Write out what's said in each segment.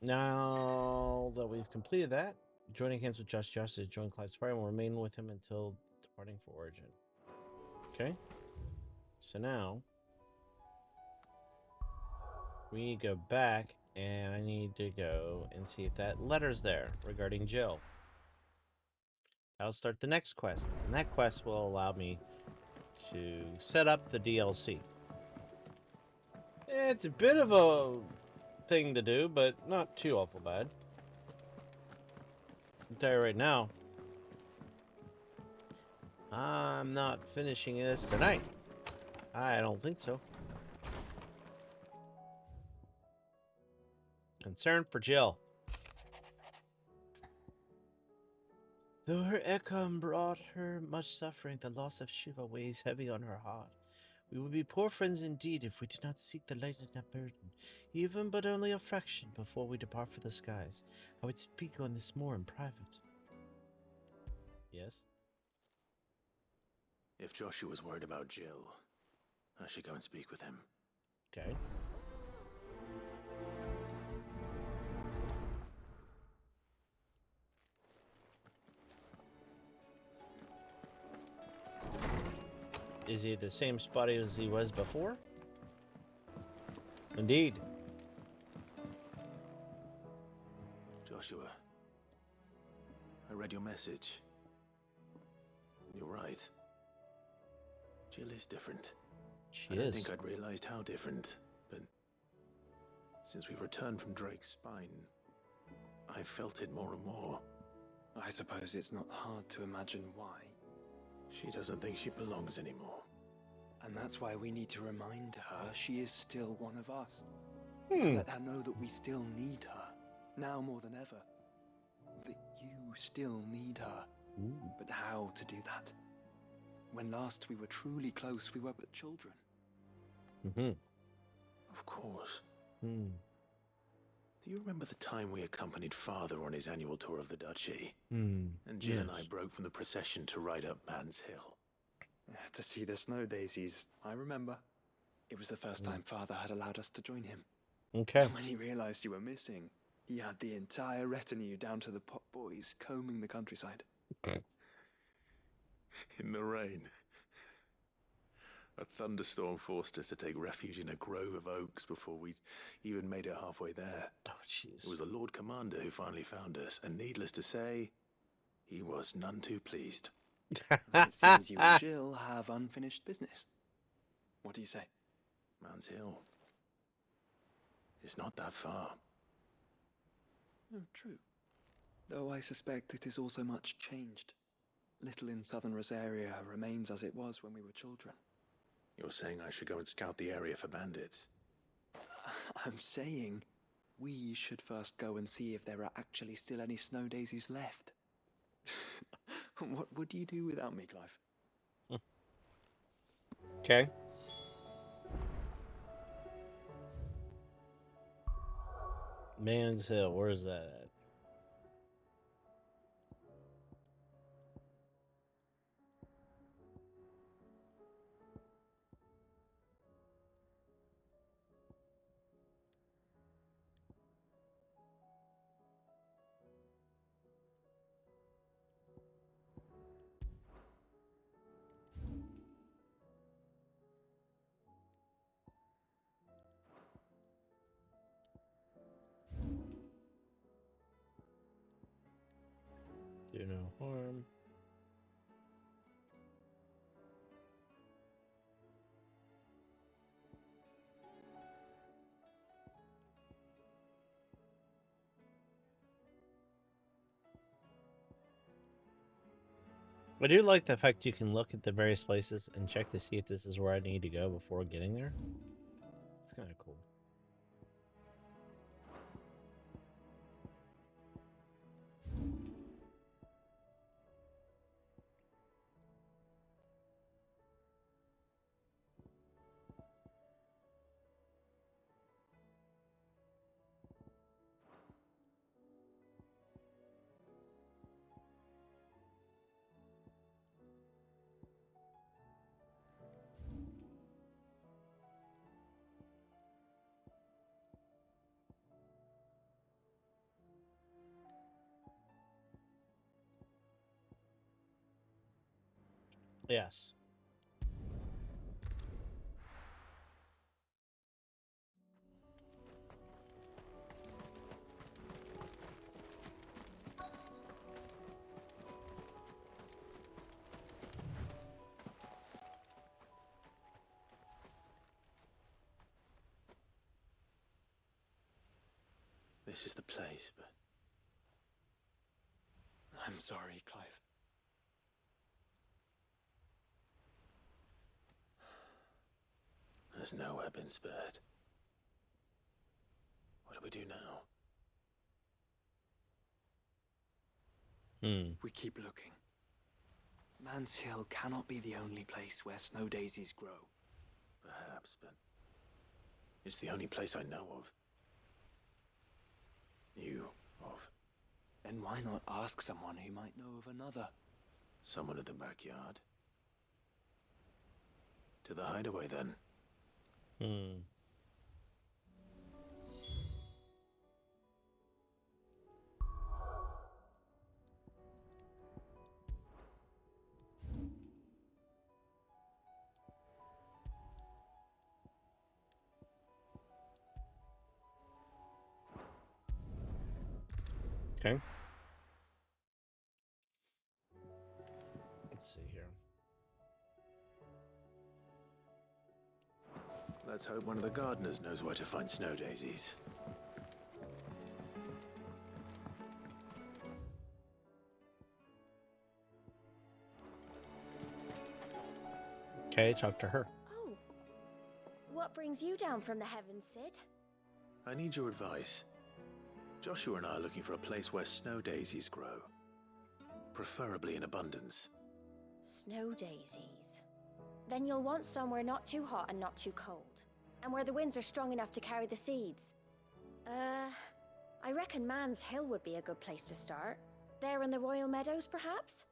Now that we've completed that, joining hands with Just Justice, join Clive's party and will remain with him until departing for Origin. Okay. So now we go back, and I need to go and see if that letter's there regarding Jill. I'll start the next quest, and that quest will allow me to set up the DLC. It's a bit of a thing to do, but not too awful bad. I'll tell you right now, I'm not finishing this tonight. I don't think so. Concern for Jill. Though her Ekam brought her much suffering, the loss of Shiva weighs heavy on her heart. We would be poor friends indeed if we did not seek to lighten that burden, even but only a fraction before we depart for the skies. I would speak on this more in private. Yes? If Joshua's worried about Jill, I should go and speak with him. Okay. Is he the same spot as he was before? Indeed. Joshua, I read your message. You're right. Jill is different. She I don't is. think I'd realized how different, but since we returned from Drake's spine, I've felt it more and more. I suppose it's not hard to imagine why. She doesn't think she belongs anymore. And that's why we need to remind her she is still one of us. To let her know that we still need her, now more than ever. That you still need her. Ooh. But how to do that? When last we were truly close, we were but children. Mm-hmm. Of course. Hmm. Do you remember the time we accompanied Father on his annual tour of the Duchy? Hmm. And Jill and I broke from the procession to ride up Man's Hill. To see the snow daisies, I remember. It was the first time Father had allowed us to join him. Okay. And when he realized you were missing, he had the entire retinue down to the pot boys combing the countryside. In the rain. A thunderstorm forced us to take refuge in a grove of oaks before we'd even made it halfway there. Oh, jeez. It was the Lord Commander who finally found us, and needless to say, he was none too pleased. It seems you and Jill have unfinished business. What do you say? Man's Hill. It's not that far. Oh, true. Though I suspect it is also much changed. Little in southern Rosaria remains as it was when we were children. You're saying I should go and scout the area for bandits? I'm saying we should first go and see if there are actually still any snow daisies left. What would you do without me, Clive? Okay. Man's Hill, where's that at? Do no harm. I do like the fact you can look at the various places and check to see if this is where I need to go before getting there. It's kind of cool. Yes. This is the place, but I'm sorry, Clive. there's nowhere been spared. What do we do now? We keep looking. Man's Hill cannot be the only place where snow daisies grow. Perhaps, but it's the only place I know of. Knew of. Then why not ask someone who might know of another? Someone in the backyard. To the hideaway, then. Okay. Let's see here. Let's hope one of the gardeners knows where to find snow daisies. Okay, talk to her. Oh. What brings you down from the heavens, Sid? I need your advice. Joshua and I are looking for a place where snow daisies grow. Preferably in abundance. Snow daisies. Then you'll want somewhere not too hot and not too cold. And where the winds are strong enough to carry the seeds. I reckon Man's Hill would be a good place to start. There in the Royal Meadows, perhaps?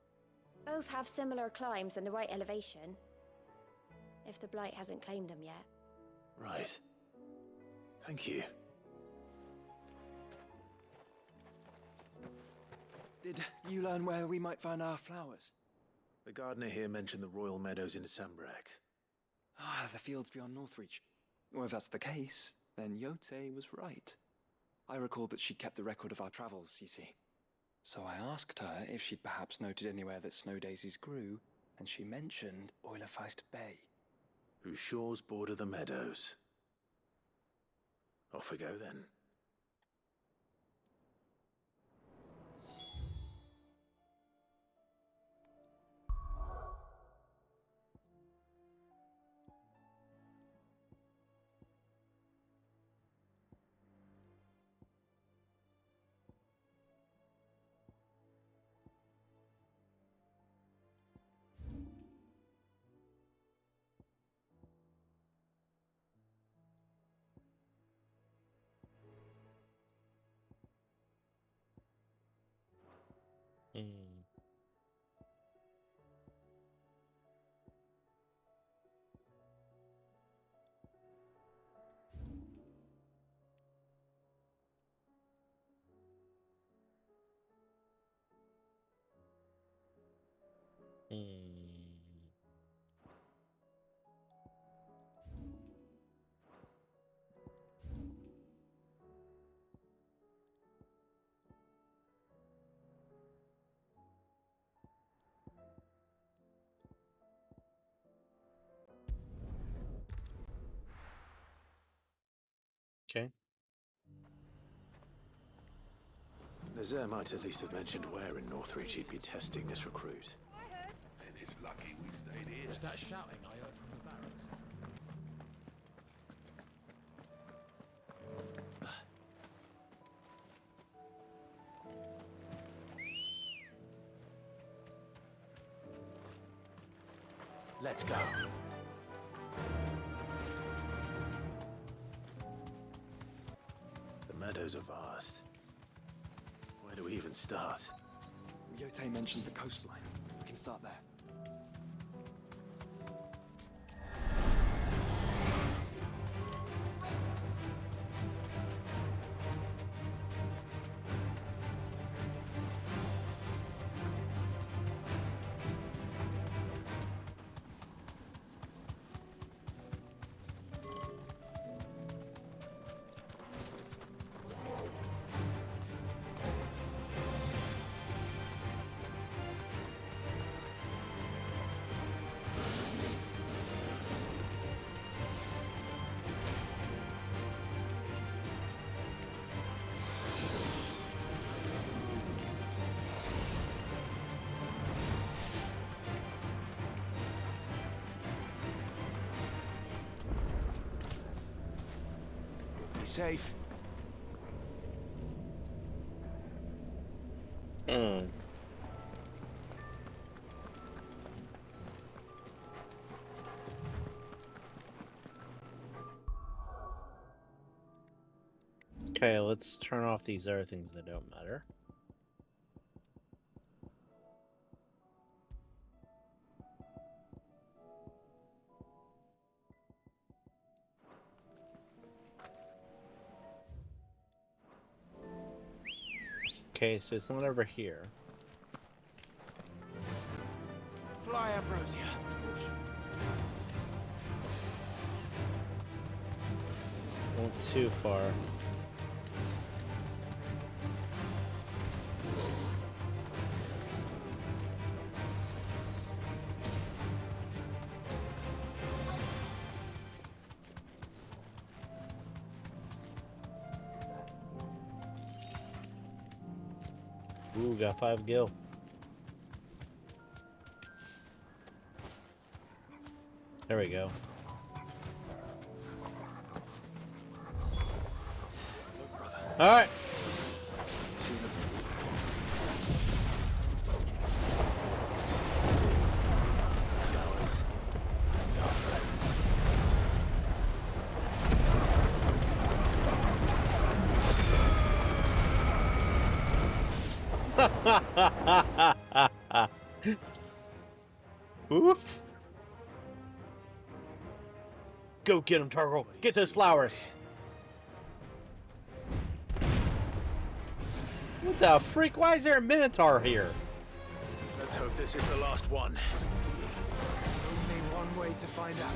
Both have similar climbs and the right elevation. If the Blight hasn't claimed them yet. Right. Thank you. Did you learn where we might find our flowers? The gardener here mentioned the Royal Meadows in Sambrek. Ah, the fields beyond Northreach. Well, if that's the case, then Yote was right. I recalled that she kept the record of our travels, you see. So I asked her if she'd perhaps noted anywhere that snow daisies grew, and she mentioned Oilerfeist Bay. Whose shores border the meadows. Off we go, then. Okay. Nazaire might at least have mentioned where in Northreach he'd be testing this recruit. Then it's lucky we stayed here. Was that shouting I heard from the barracks? Let's go. The meadows are vast. Where do we even start? Yote mentioned the coastline. We can start there. safe. Okay, let's turn off these other things that don't matter. Okay, so it's not over here. Fly, Ambrosia. Went too far. Ooh, got 5 gil. There we go. All right. Oops. Go get him, Targle. Get those flowers. What the freak? Why is there a Minotaur here? Let's hope this is the last one. Only one way to find out.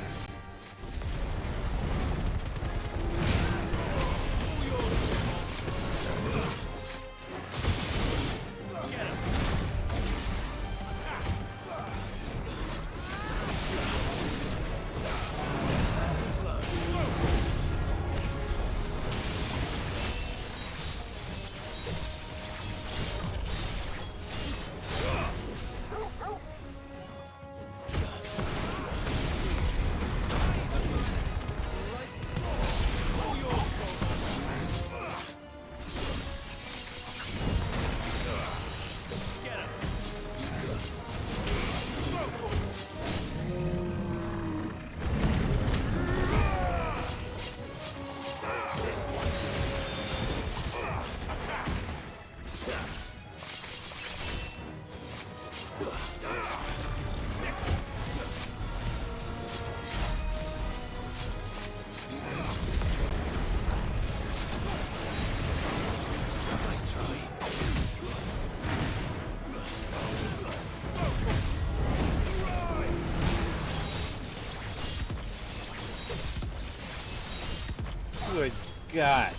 Good gosh.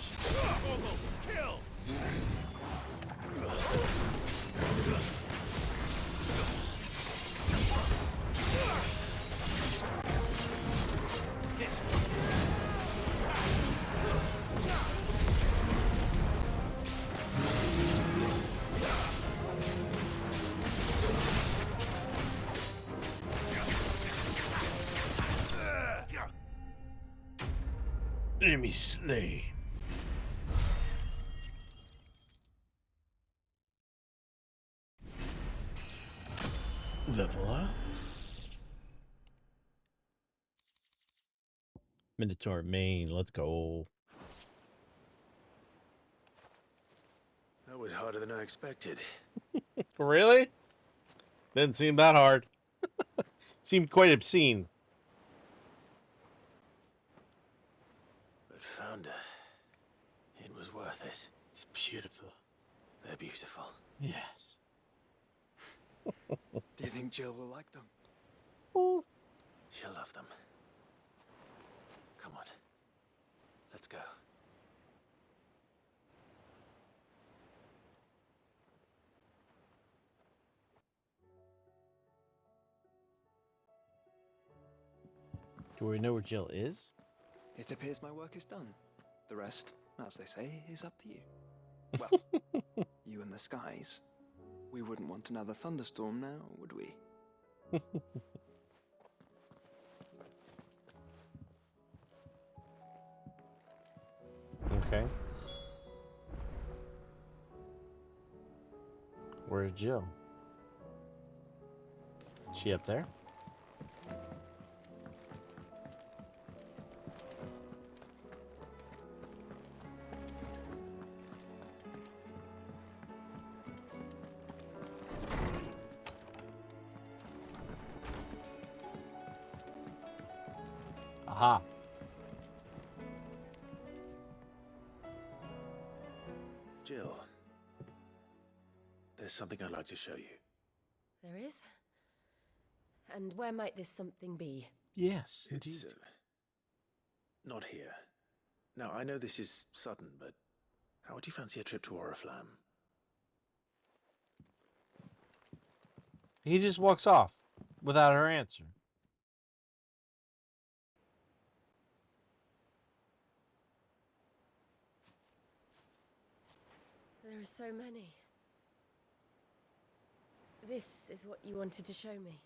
Enemy slain. Level up. Minotaur main, let's go. That was harder than I expected. Really? Didn't seem that hard. Seemed quite obscene. But found her. It was worth it. It's beautiful. They're beautiful. Yes. Do you think Jill will like them? Ooh. She'll love them. Come on. Let's go. Do we know where Jill is? It appears my work is done. The rest, as they say, is up to you. Well, you and the skies. We wouldn't want another thunderstorm now, would we? Okay. Where's Jill? Is she up there? Aha. Jill, there's something I'd like to show you. There is? And where might this something be? Yes, It's indeed. not here. Now, I know this is sudden, but how would you fancy a trip to Oriflamme? He just walks off without her answer. There are so many. This is what you wanted to show me.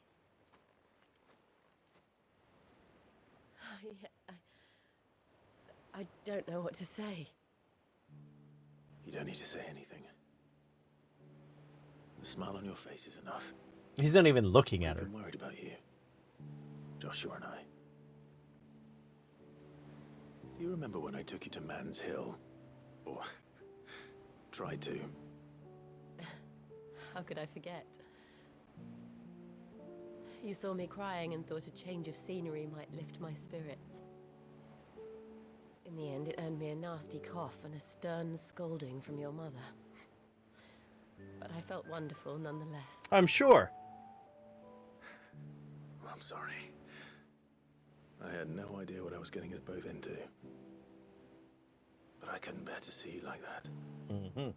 I don't know what to say. You don't need to say anything. The smile on your face is enough. He's not even looking at I've her. been worried about you, Joshua and I. Do you remember when I took you to Man's Hill? Or tried to? How could I forget? You saw me crying and thought a change of scenery might lift my spirits. In the end, it earned me a nasty cough and a stern scolding from your mother. But I felt wonderful nonetheless. I'm sure. I'm sorry. I had no idea what I was getting us both into. But I couldn't bear to see you like that. Mm-hmm.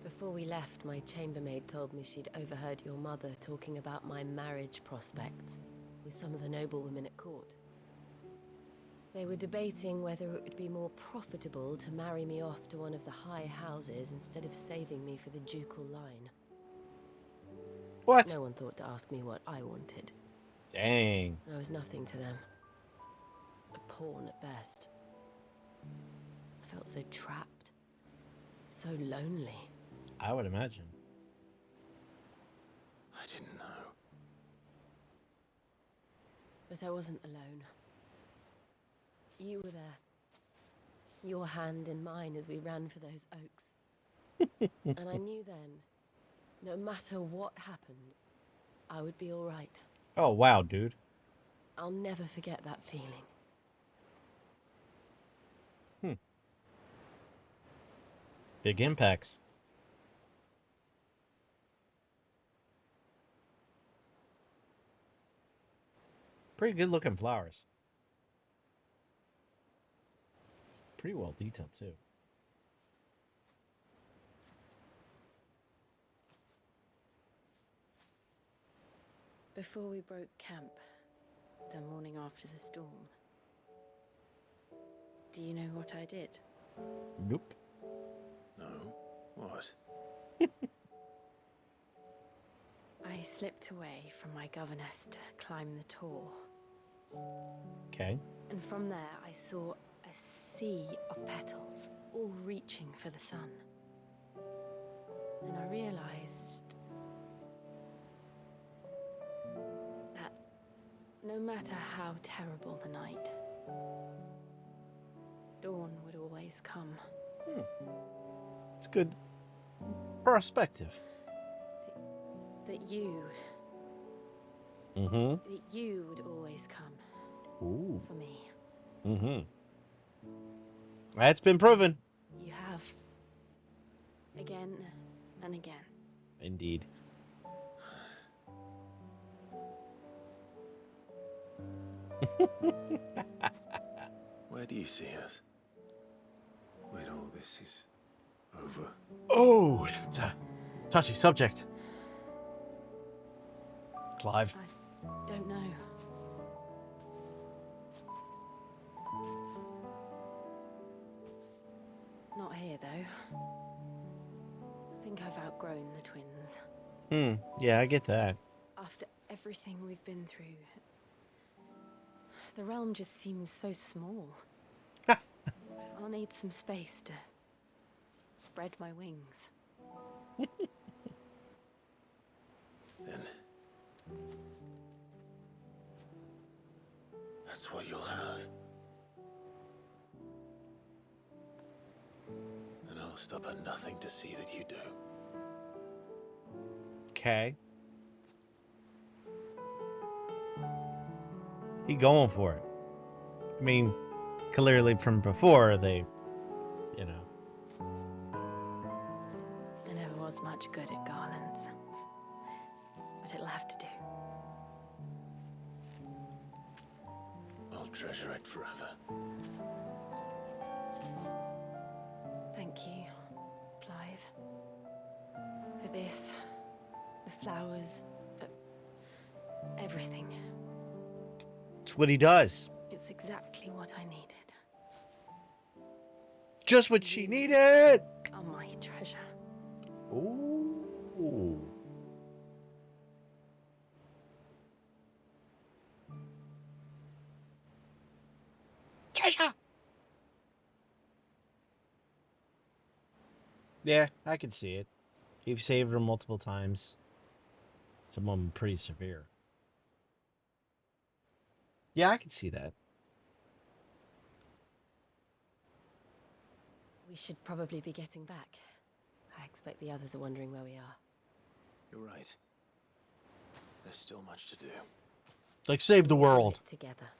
Before we left, my chambermaid told me she'd overheard your mother talking about my marriage prospects with some of the noblewomen at court. They were debating whether it would be more profitable to marry me off to one of the high houses instead of saving me for the ducal line. What? No one thought to ask me what I wanted. Dang. I was nothing to them. A pawn at best. I felt so trapped. So lonely. I would imagine. I didn't know. But I wasn't alone. You were there. Your hand in mine as we ran for those oaks. And I knew then, no matter what happened, I would be all right. Oh, wow, dude. I'll never forget that feeling. Big impacts. Pretty good looking flowers. Pretty well detailed, too. Before we broke camp, the morning after the storm, do you know what I did? Nope. No? What? I slipped away from my governess to climb the tor. Okay. And from there I saw a sea of petals, all reaching for the sun. And I realized that no matter how terrible the night, dawn would always come. It's good perspective. That you Mm-hmm. would always come Ooh. for me. Mm-hmm. That's been proven. You have. Again and again. Indeed. Where do you see us? When all this is over? Oh, it's a touchy subject. Clive. I don't know. Not here, though. I think I've outgrown the twins. Yeah, I get that. After everything we've been through, the realm just seems so small. I'll need some space to spread my wings. Then that's what you'll have. And I'll stop at nothing to see that you do. Okay. He going for it. I mean, clearly from before, they, you know. I never was much good at garlands, but it'll have to do. I'll treasure it forever. Thank you, Clive. For this, the flowers, for everything. It's what he does. It's exactly what I needed. Just what she needed. Oh, my treasure. Ooh. Treasure. Yeah, I can see it. You've saved her multiple times. Some of them pretty severe. Yeah, I can see that. We should probably be getting back. I expect the others are wondering where we are. You're right. There's still much to do. Like, save the We'll do world. it together.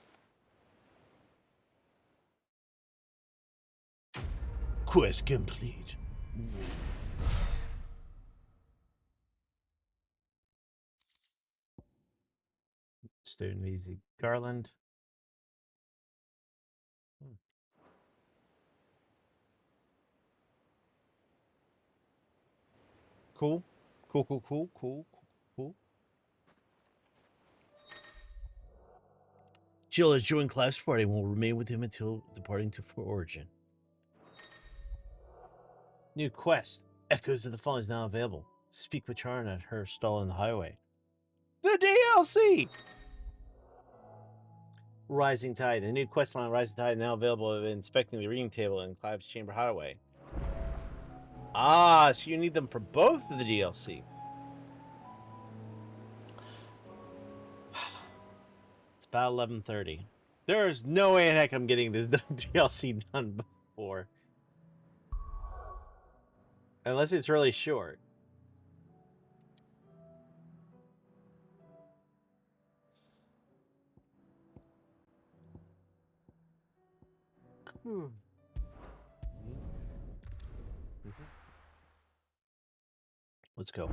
Quest complete. Student easy. Garland. Cool. Cool. Jill has joined Clive's party and will remain with him until departing for Origin. New quest. Echoes of the Fallen is now available. Speak with Charon at her stall on the highway. The DLC! Rising Tide. The new quest line Rising Tide is now available of inspecting the reading table in Clive's chamber hideaway. Ah, so you need them for both of the DLC. It's about 11:30. There's no way in heck I'm getting this DLC done before. Unless it's really short. Let's go.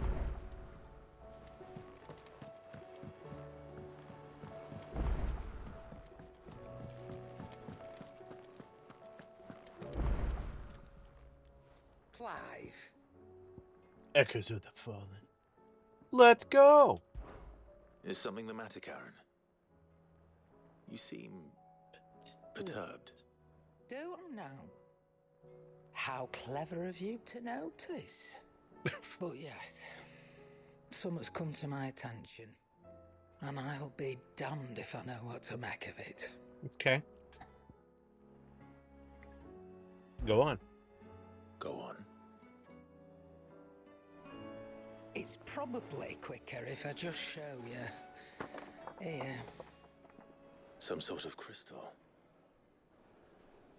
Clive. Echoes of the Fallen. Let's go. Is something the matter, Charon? You seem perturbed. Don't know. How clever of you to notice. But yes, something's come to my attention, and I'll be damned if I know what to make of it. Okay. Go on. Go on. It's probably quicker if I just show you. Here. Some sort of crystal.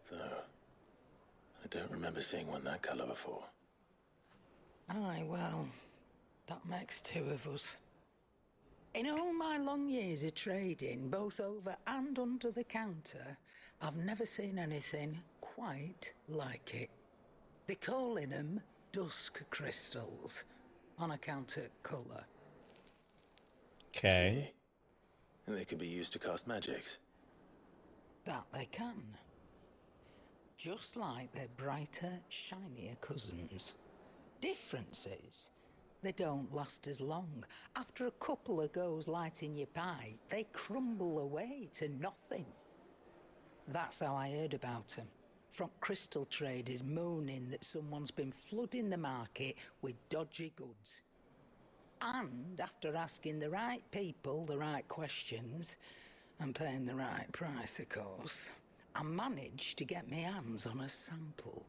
Though, I don't remember seeing one that color before. Aye, well, that makes two of us. In all my long years of trading, both over and under the counter, I've never seen anything quite like it. They're calling them dusk crystals, on account of colour. Okay. And they can be used to cast magics. That they can. Just like their brighter, shinier cousins. Difference is, they don't last as long. After a couple of goes lighting your pipe, they crumble away to nothing. That's how I heard about them. From crystal traders moaning that someone's been flooding the market with dodgy goods. And after asking the right people the right questions, and paying the right price, of course, I managed to get my hands on a sample.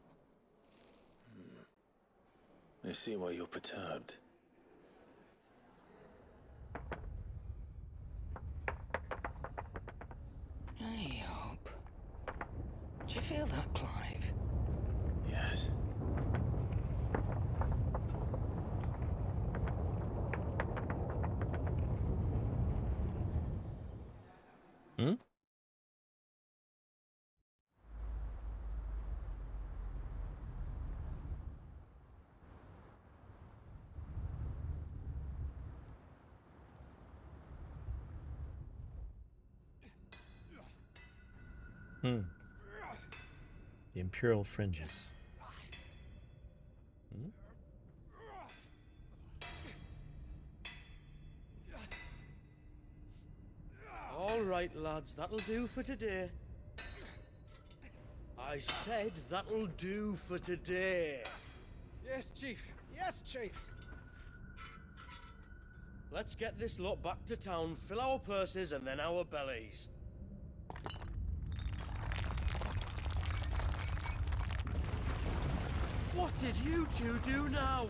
I see why you're perturbed. I hope. Do you feel that, Clive? Yes. Hmm? Hmm. The Imperial Fringes. Hmm? All right, lads, that'll do for today. I said that'll do for today. Yes, Chief. Yes, Chief. Let's get this lot back to town, fill our purses and then our bellies. What did you two do now?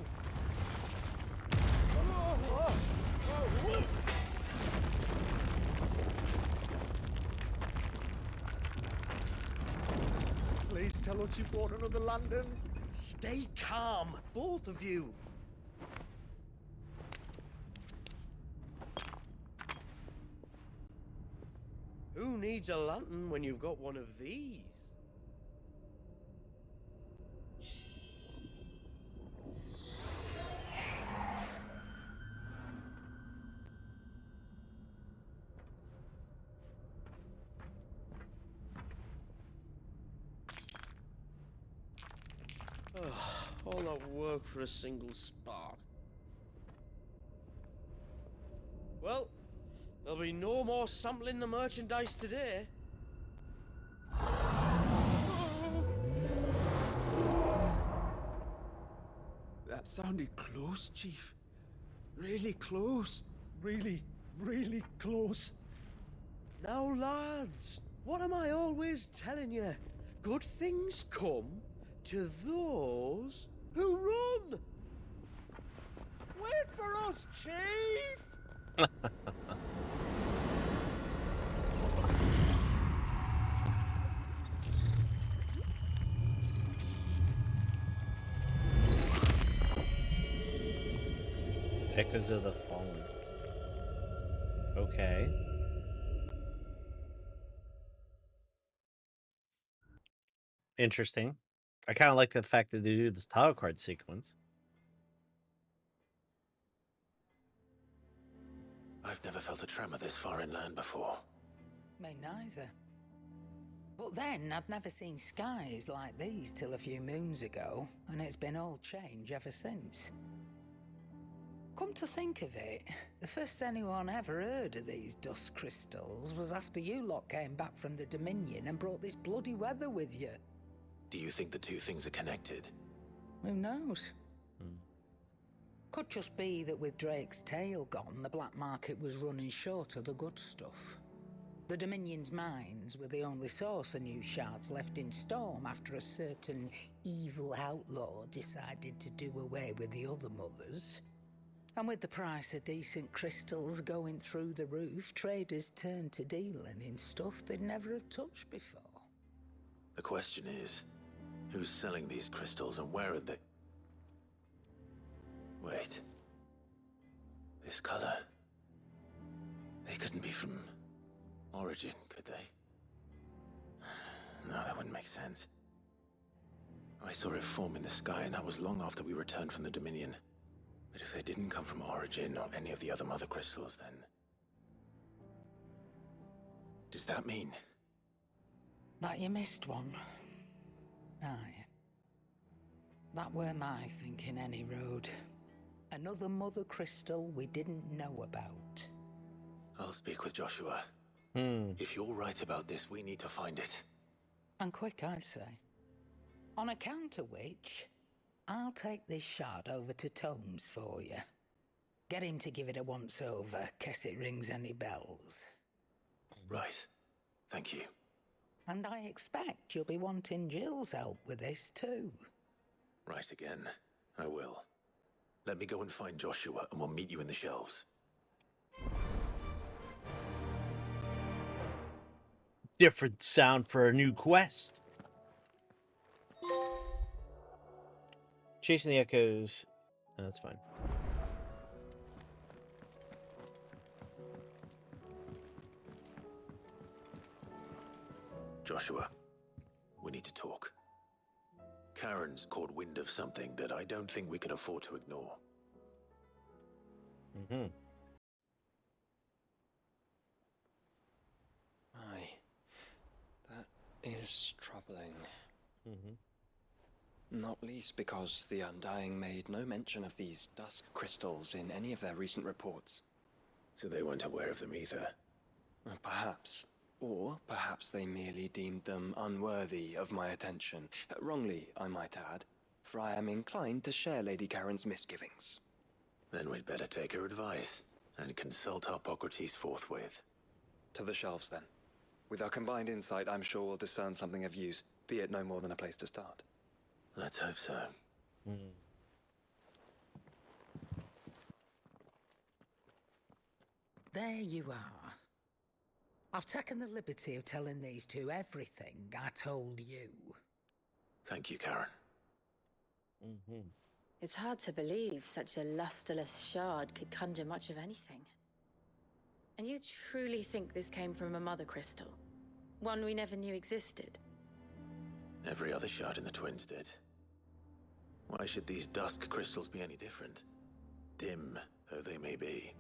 Please tell us you bought another lantern. Stay calm, both of you. Who needs a lantern when you've got one of these? All that work for a single spark. Well, there'll be no more sampling the merchandise today. That sounded close, Chief. Really close. Really, really close. Now, lads, what am I always telling you? Good things come to those who run. Wait for us, Chief! Echoes of the Fallen. Okay. Interesting. I kind of like the fact that they do this title card sequence. I've never felt a tremor this far inland before. Me neither. But then I'd never seen skies like these till a few moons ago, and it's been all change ever since. Come to think of it, the first anyone ever heard of these dust crystals was after you lot came back from the Dominion and brought this bloody weather with you. Do you think the two things are connected? Who knows? Could just be that with Drake's tail gone, the black market was running short of the good stuff. The Dominion's mines were the only source of new shards left in Storm after a certain evil outlaw decided to do away with the other mothers. And with the price of decent crystals going through the roof, traders turned to dealing in stuff they'd never have touched before. The question is, who's selling these crystals and where are they? Wait. This color. They couldn't be from Origin, could they? No, that wouldn't make sense. I saw it form in the sky, and that was long after we returned from the Dominion. But if they didn't come from Origin or any of the other mother crystals, then... does that mean? That you missed one. Aye. That were my thinking, any road. Another mother crystal we didn't know about. I'll speak with Joshua. If you're right about this, we need to find it. And quick, I'd say. On account of which, I'll take this shard over to Tomes for you. Get him to give it a once-over, case it rings any bells. Right. Thank you. And I expect you'll be wanting Jill's help with this too. Right again. I will. Let me go and find Joshua, and we'll meet you in the shelves. Different sound for a new quest. Chasing the echoes. Oh, that's fine. Joshua, we need to talk. Charon's caught wind of something that I don't think we can afford to ignore. Mm-hmm. Aye. That is troubling. Mm-hmm. Not least because the Undying made no mention of these dusk crystals in any of their recent reports. So they weren't aware of them either. Perhaps. Or perhaps they merely deemed them unworthy of my attention. Wrongly, I might add, for I am inclined to share Lady Charon's misgivings. Then we'd better take her advice and consult Hippocrates forthwith. To the shelves, then. With our combined insight, I'm sure we'll discern something of use, be it no more than a place to start. Let's hope so. Mm. There you are. I've taken the liberty of telling these two everything I told you. Thank you, Charon. Mm-hmm. It's hard to believe such a lusterless shard could conjure much of anything. And you truly think this came from a mother crystal? One we never knew existed? Every other shard in the Twins did. Why should these dusk crystals be any different? Dim though they may be.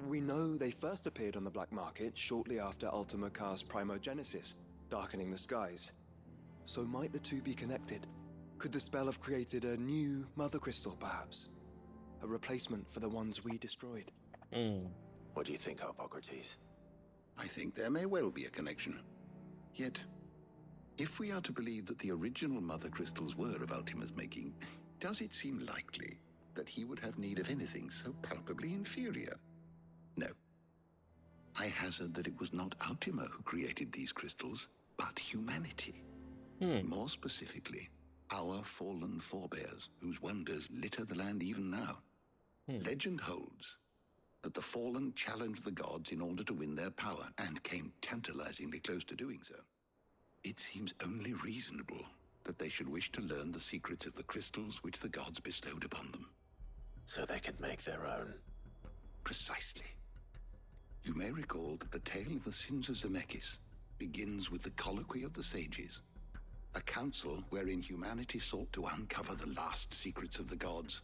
We know they first appeared on the black market shortly after Ultima Car's primogenesis, darkening the skies. So might the two be connected? Could the spell have created a new mother crystal, perhaps? A replacement for the ones we destroyed? What do you think, Hippocrates? I think there may well be a connection. Yet, if we are to believe that the original mother crystals were of Ultima's making, does it seem likely that he would have need of anything so palpably inferior? No. I hazard that it was not Ultima who created these crystals, but humanity. More specifically, our fallen forebears, whose wonders litter the land even now. Legend holds that the fallen challenged the gods in order to win their power, and came tantalizingly close to doing so. It seems only reasonable that they should wish to learn the secrets of the crystals which the gods bestowed upon them. So they could make their own. Precisely. You may recall that the tale of the sins of Zemeckis begins with the colloquy of the sages, a council wherein humanity sought to uncover the last secrets of the gods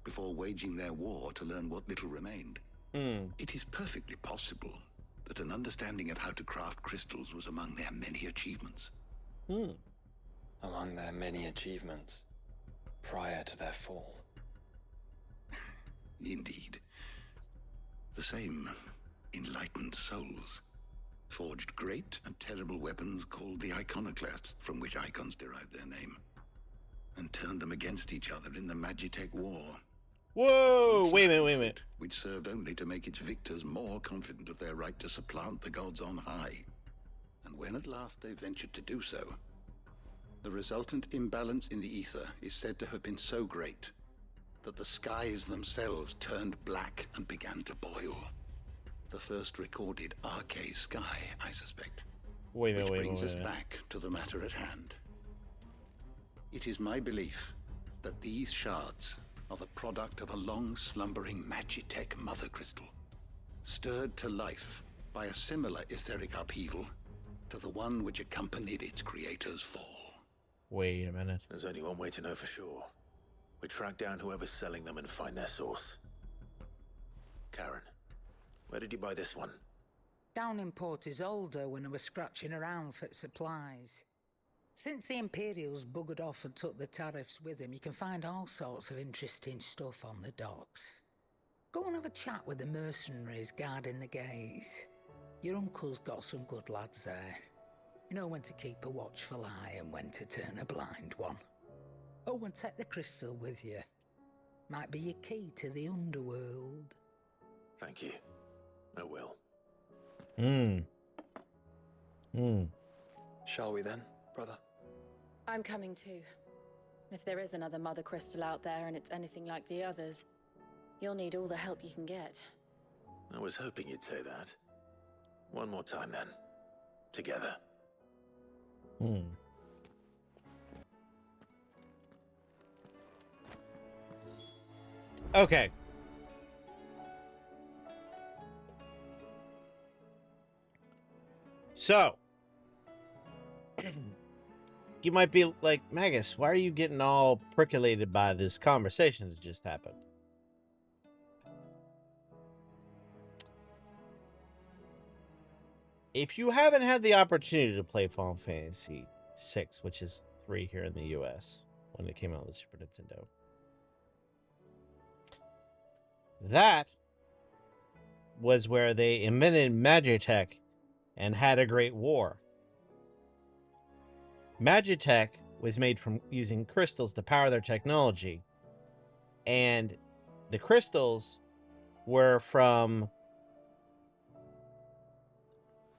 before waging their war to learn what little remained. It is perfectly possible that an understanding of how to craft crystals was among their many achievements. Among their many achievements, prior to their fall. Indeed. The same enlightened souls forged great and terrible weapons called the iconoclasts, from which icons derived their name, and turned them against each other in the Magitech War. Whoa! Wait a minute. Which served only to make its victors more confident of their right to supplant the gods on high. And when at last they ventured to do so, the resultant imbalance in the ether is said to have been so great that the skies themselves turned black and began to boil. The first recorded arcane sky, I suspect. Which brings us back to the matter at hand. It is my belief that these shards are the product of a long-slumbering Magitech mother crystal, stirred to life by a similar etheric upheaval to the one which accompanied its creator's fall. Wait a minute. There's only one way to know for sure. We track down whoever's selling them and find their source. Charon, where did you buy this one? Down in Port Isolde when I was scratching around for supplies. Since the Imperials buggered off and took the tariffs with them, you can find all sorts of interesting stuff on the docks. Go and have a chat with the mercenaries guarding the gates. Your uncle's got some good lads there. You know when to keep a watchful eye and when to turn a blind one. Oh, and take the crystal with you. Might be your key to the underworld. Thank you. I will. Shall we then, brother? I'm coming too. If there is another Mother Crystal out there and it's anything like the others, you'll need all the help you can get. I was hoping you'd say that. One more time then. Together. Okay. So, you might be like, Magus, why are you getting all percolated by this conversation that just happened? If you haven't had the opportunity to play Final Fantasy VI, which is 3 here in the US, when it came out on the Super Nintendo, that was where they invented Magitech and had a great war. Magitech was made from using crystals to power their technology, and the crystals were from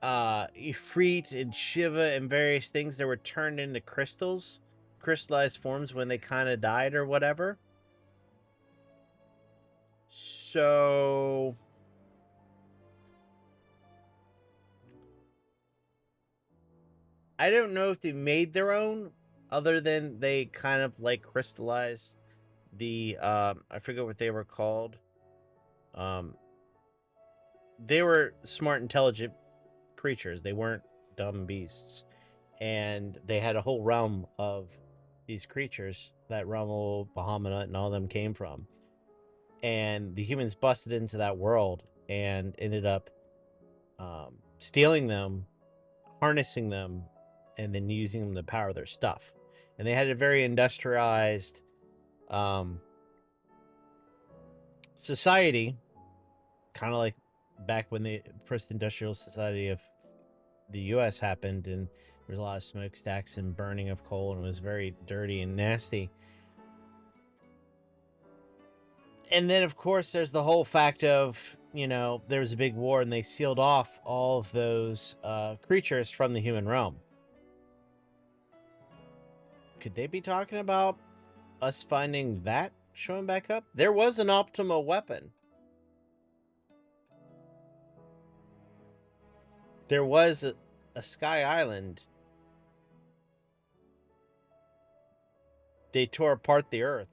Ifrit and Shiva and various things that were turned into crystals, crystallized forms when they kind of died or whatever. So I don't know if they made their own, other than they kind of like crystallized the I forget what they were called. They were smart, intelligent creatures. They weren't dumb beasts. And they had a whole realm of these creatures that realm of Bahamut and all them came from. And the humans busted into that world and ended up stealing them, harnessing them, and then using them to power their stuff. And they had a very industrialized society, kind of like back when the first industrial society of the U.S. happened, and there was a lot of smokestacks and burning of coal, and it was very dirty and nasty. And then, of course, there's the whole fact of, you know, there was a big war and they sealed off all of those creatures from the human realm. Could they be talking about us finding that showing back up? There was an optimal weapon. There was a Sky Island. They tore apart the Earth.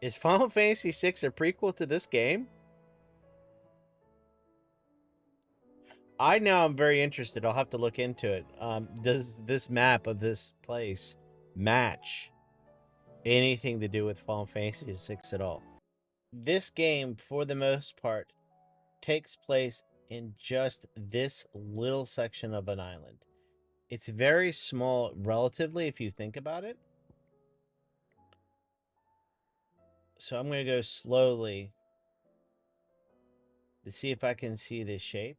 Is Final Fantasy VI a prequel to this game? I now am very interested. I'll have to look into it. Does this map of this place match anything to do with Final Fantasy VI at all? This game, for the most part, takes place in just this little section of an island. It's very small relatively if you think about it. So I'm going to go slowly to see if I can see this shape.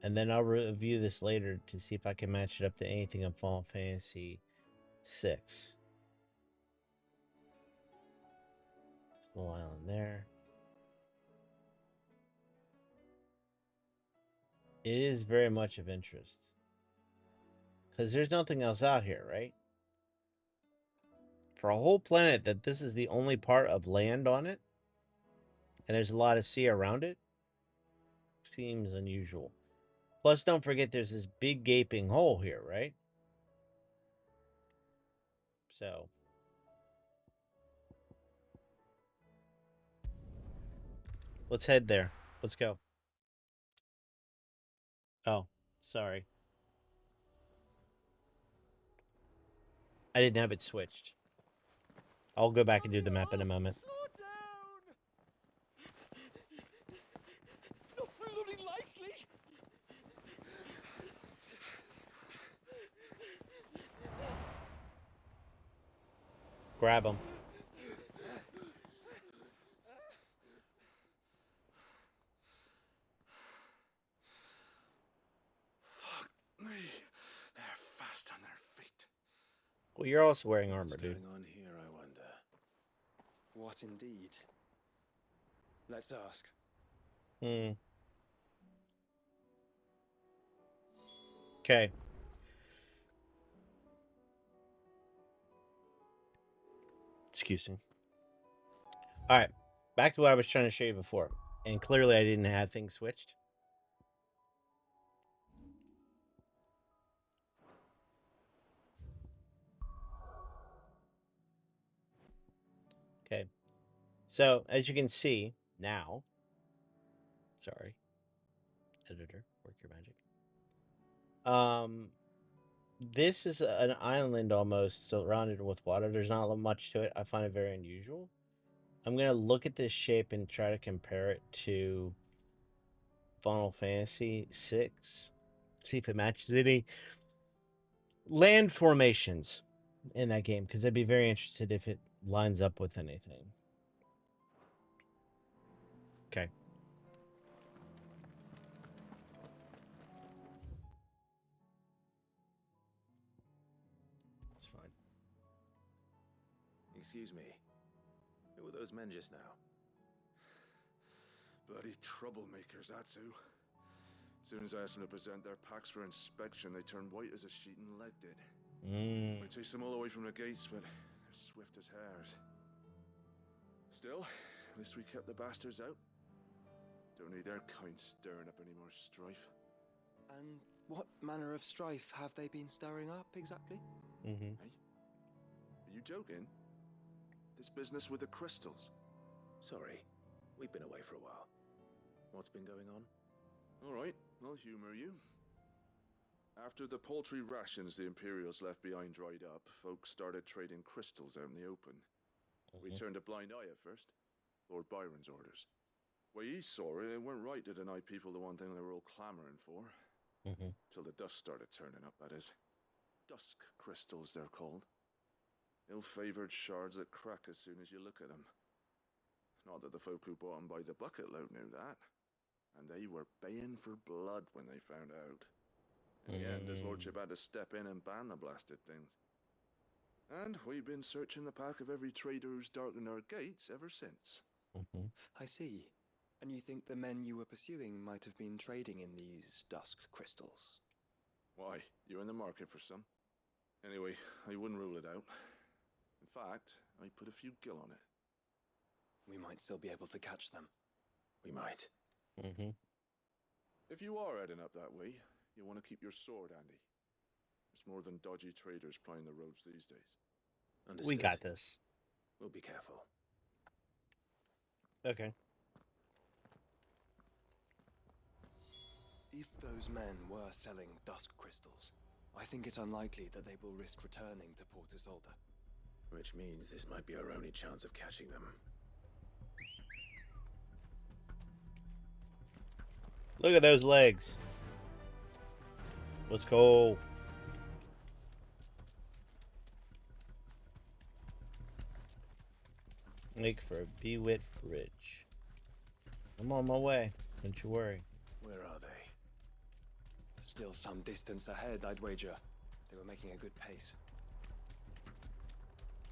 And then I'll review this later to see if I can match it up to anything in Final Fantasy VI. Little island there. It is very much of interest. Because there's nothing else out here, right? For a whole planet that this is the only part of land on it, and there's a lot of sea around it, seems unusual. Plus, don't forget there's this big gaping hole here, right? So, let's head there. Let's go. Oh, sorry. I didn't have it switched. I'll go back and do the map in a moment. Slow down! Not bloody likely! Grab him. Fuck me. They're fast on their feet. Well, you're also wearing armor, What's dude. going on here, I wonder? What indeed? Let's ask. Okay. Excuse me. All right. Back to what I was trying to show you before. And clearly I didn't have things switched. Okay. So, as you can see now, sorry, editor, work your magic. This is an island almost surrounded with water. There's not much to it. I find it very unusual. I'm going to look at this shape and try to compare it to Final Fantasy VI. See if it matches any land formations in that game, because I'd be very interested if it lines up with anything. Okay. It's fine. Excuse me. Who were those men just now? Bloody troublemakers, that's who. As soon as I asked them to present their packs for inspection, they turned white as a sheet and legged it. We chased them all away from the gates, but they're swift as hares. Still, at least we kept the bastards out. Don't need their kind stirring up any more strife. And what manner of strife have they been stirring up, exactly? Hey? Are you joking? This business with the crystals? Sorry, we've been away for a while. What's been going on? All right, I'll humor you. After the paltry rations the Imperials left behind dried up, folks started trading crystals out in the open. We turned a blind eye at first. Lord Byron's orders. Way he saw it, it weren't right to deny people the one thing they were all clamoring for. Till the dust started turning up, that is. Dusk crystals, they're called. Ill-favored shards that crack as soon as you look at them. Not that the folk who bought them by the bucket load knew that. And they were baying for blood when they found out. In the end, his lordship had to step in and ban the blasted things. And we've been searching the pack of every trader who's darkened our gates ever since. I see. And you think the men you were pursuing might have been trading in these dusk crystals? Why, you're in the market for some. Anyway, I wouldn't rule it out. In fact, I put a few gil on it. We might still be able to catch them. We might. If you are heading up that way, you want to keep your sword handy. There's more than dodgy traders plying the roads these days. Understood. We got this. We'll be careful. Okay. If those men were selling dusk crystals, I think it's unlikely that they will risk returning to Port Isolde. Which means this might be our only chance of catching them. Look at those legs. Let's go. Make for a Bewit Bridge. I'm on my way. Don't you worry. Where are they? Still some distance ahead, I'd wager. They were making a good pace.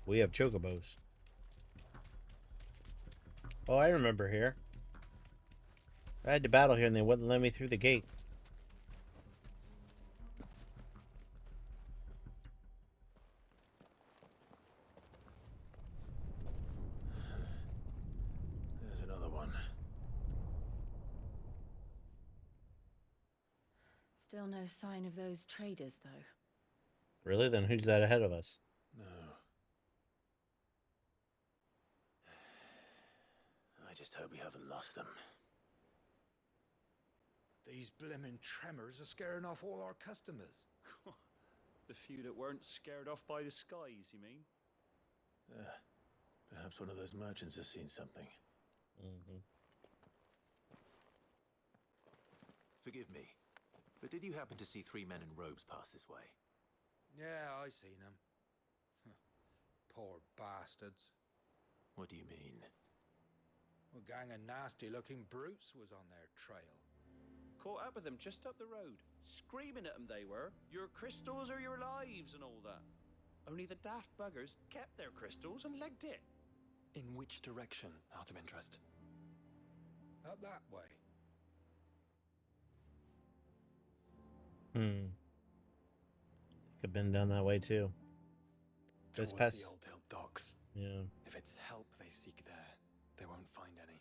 We have chocobos. Oh, I remember here. I had to battle here and they wouldn't let me through the gate. There's another one. Still no sign of those traders, though. Really? Then who's that ahead of us? No. I just hope we haven't lost them. These blimmin' tremors are scaring off all our customers. The few that weren't scared off by the skies, you mean? Perhaps one of those merchants has seen something. Forgive me, but did you happen to see 3 men in robes pass this way? Yeah, I seen them. Poor bastards. What do you mean? A gang of nasty-looking brutes was on their trail. Caught up with them just up the road. Screaming at them they were. Your crystals are your lives and all that. Only the daft buggers kept their crystals and legged it. In which direction, out of interest? Up that way. I've been down that way too. This Towards past. the Old Hill docks. Yeah. If it's help they seek there, they won't find any.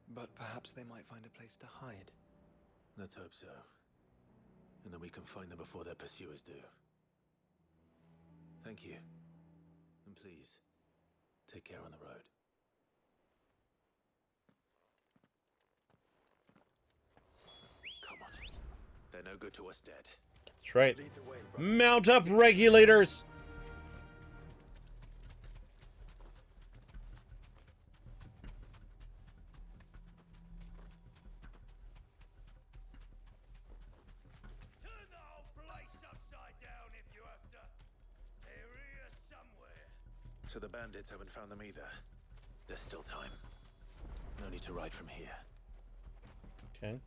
But perhaps they might find a place to hide. Let's hope so. And then we can find them before their pursuers do. Thank you. And please, take care on the road. Come on. They're no good to us dead. That's right. Lead the way, brother. Mount up, regulators! Turn the whole place upside down if you have to. They're here somewhere. So the bandits haven't found them either. There's still time. No need to ride from here. Okay.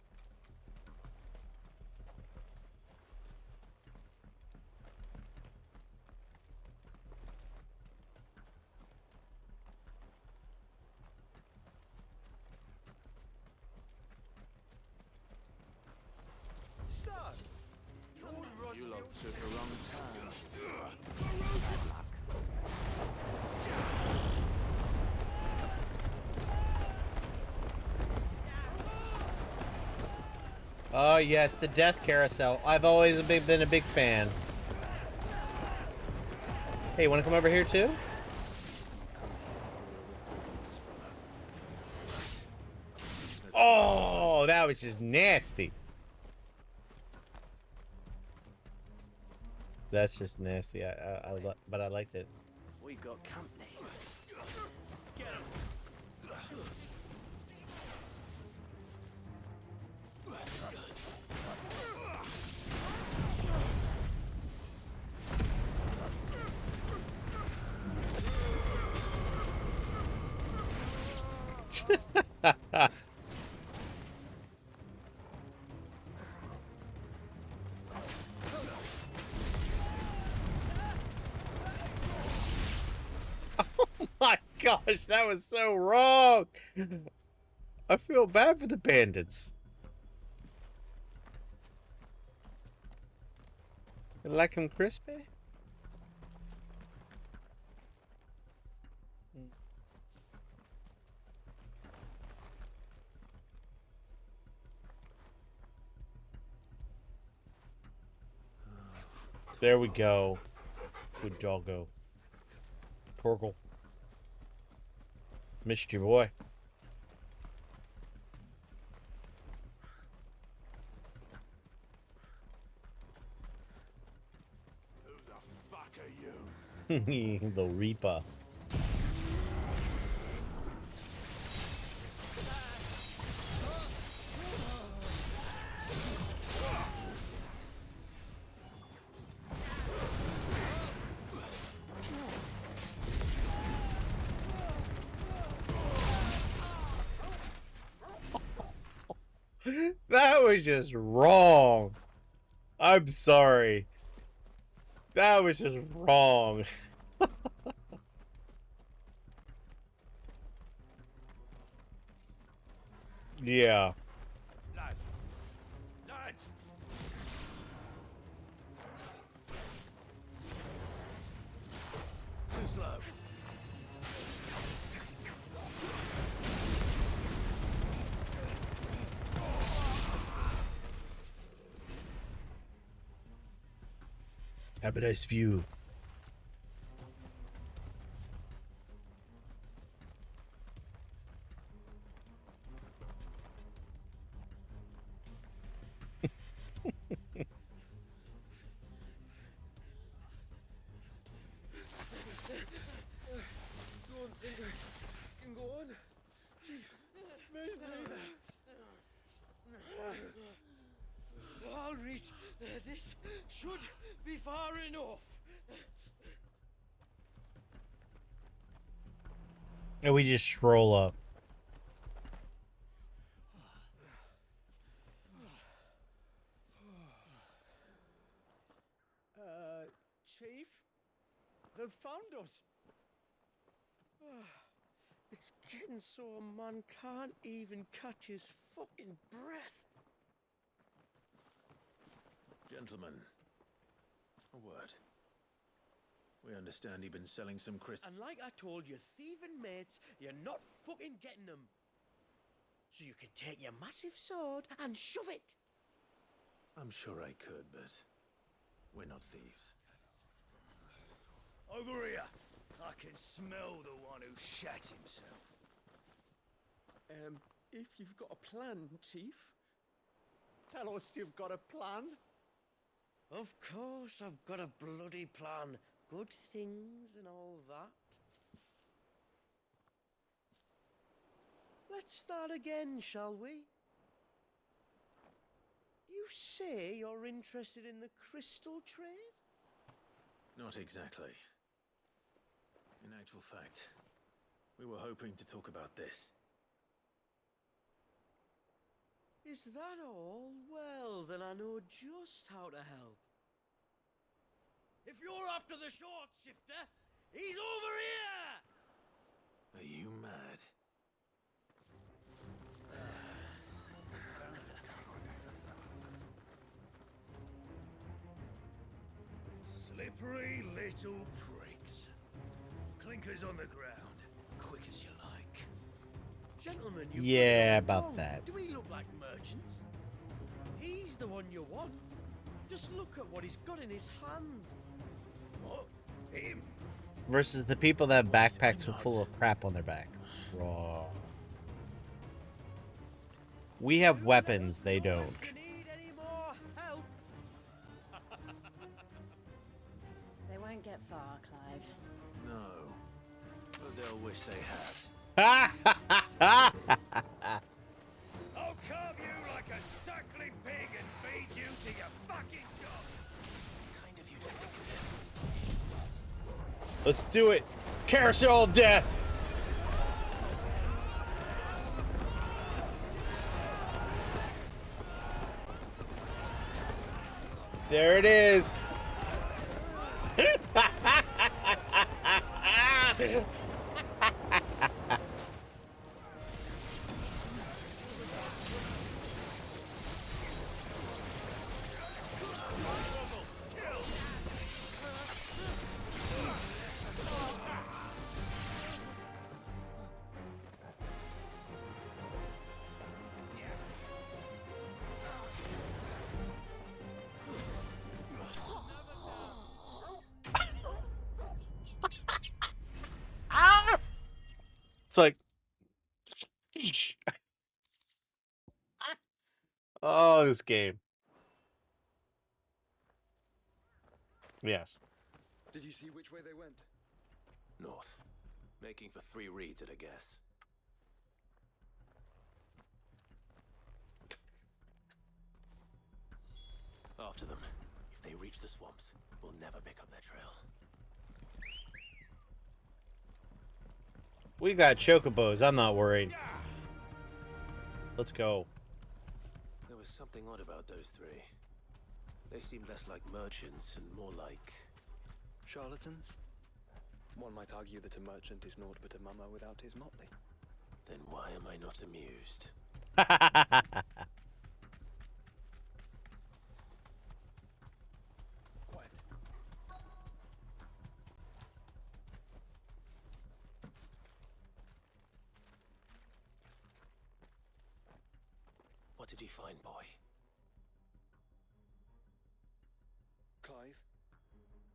Son! You lot took a wrong turn. Oh yes, the death carousel. I've always been a big fan. Hey, you want to come over here too? Oh, that was just nasty. That's just nasty. But I liked it. We got company. Get him. My gosh, that was so wrong. I feel bad for the bandits. You like them crispy? There we go. Good doggo. Torgle. Missed you, boy. Who the fuck are you? The Reaper. That was just wrong. I'm sorry. That was just wrong. Yeah. Lads. Lads. Too slow. Have a nice view. Go on, Finger. You can go on. Maybe. I'll reach. This should be far enough. And we just stroll up. Chief? They've found us. It's getting so a man can't even catch his fucking breath. Gentlemen, A word. We understand you've been selling some crystals. And like I told your thieving mates, you're not fucking getting them. So you can take your massive sword and shove it. I'm sure I could, but we're not thieves. Over here. I can smell the one who shat himself. If you've got a plan, Chief. Tell us you've got a plan. Of course, I've got a bloody plan. Good things and all that. Let's start again, shall we? You say you're interested in the crystal trade? Not exactly. In actual fact, we were hoping to talk about this. Is that all? Well, then I know just how to help. If you're after the short shifter, he's over here! Are you mad? Slippery little pricks. Clinkers on the ground, quick as you like. Gentlemen, you've Yeah, got it about wrong. that. Do we look like merchants? He's the one you want. Just look at what he's got in his hand. What? Him? Versus the people that have backpacks full of crap on their back. Raw. We have weapons, they don't. If you need any more help. They won't get far, Clive. No. But they'll wish they had. I'll carve you like a suckling pig and feed you to your fucking dog. Kind of you to think of him. Let's do it. Carousel of death. There it is. It's like, oh, this game. Yes. Did you see which way they went? North. Making for 3 reads at a guess. After them. If they reach the swamps, we'll never pick up their trail. We got chocobos. I'm not worried. Let's go. There was something odd about those 3. They seemed less like merchants and more like... Charlatans? One might argue that a merchant is naught but a mummer without his motley. Then why am I not amused? Quiet. What did he find, boy? Clive,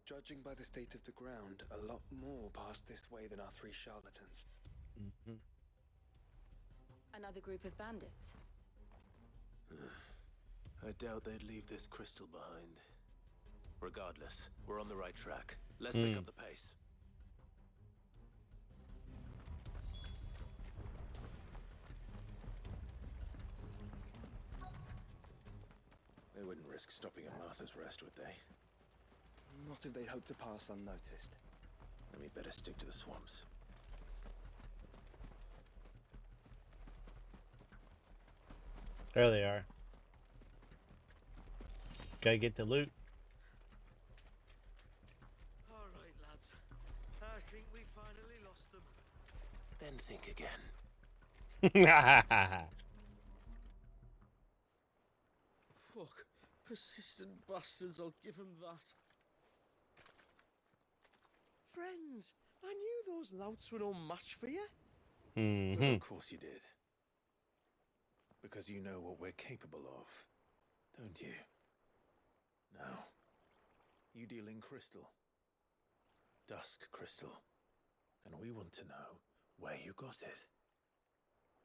judging by the state of the ground, a lot more passed this way than our 3 charlatans. Mm-hmm. Another group of bandits. I doubt they'd leave this crystal behind. Regardless, we're on the right track. Let's pick up the pace. They wouldn't risk stopping at Martha's Rest, would they? Not if they hope to pass unnoticed. Then we'd better stick to the swamps. There they are. Gotta get the loot. All right, lads. I think we finally lost them. Then think again. Fuck. Persistent bastards, I'll give them that. Friends, I knew those louts were no match for you. Well, of course you did. Because you know what we're capable of, don't you? Now, you deal in crystal. Dusk crystal. And we want to know where you got it.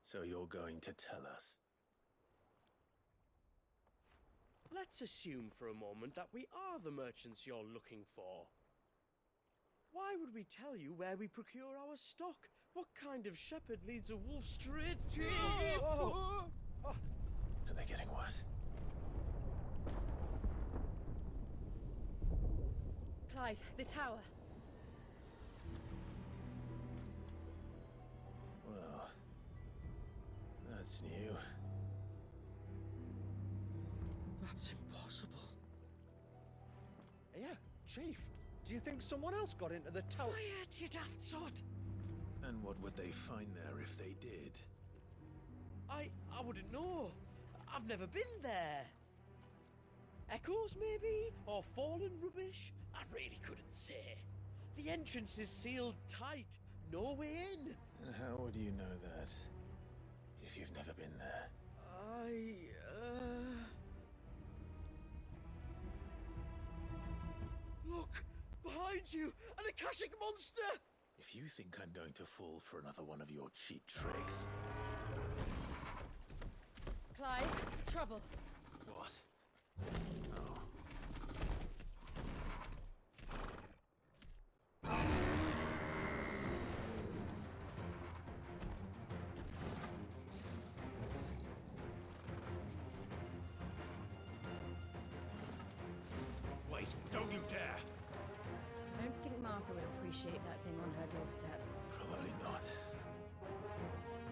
So you're going to tell us. Let's assume for a moment that we are the merchants you're looking for. Why would we tell you where we procure our stock? What kind of shepherd leads a wolf straight to... Are they getting worse? Clive, the tower. Well, that's new. That's impossible. Yeah, Chief. Do you think someone else got into the tower? Quiet, you daft sod! And what would they find there if they did? I wouldn't know. I've never been there. Echoes, maybe? Or fallen rubbish? I really couldn't say. The entrance is sealed tight. No way in. And how would you know that, if you've never been there? Look! Behind you! An Akashic monster! If you think I'm going to fall for another one of your cheap tricks... Clive, trouble. What? Oh. Wait, don't you dare! I don't think Martha would appreciate that thing on her doorstep. Probably not.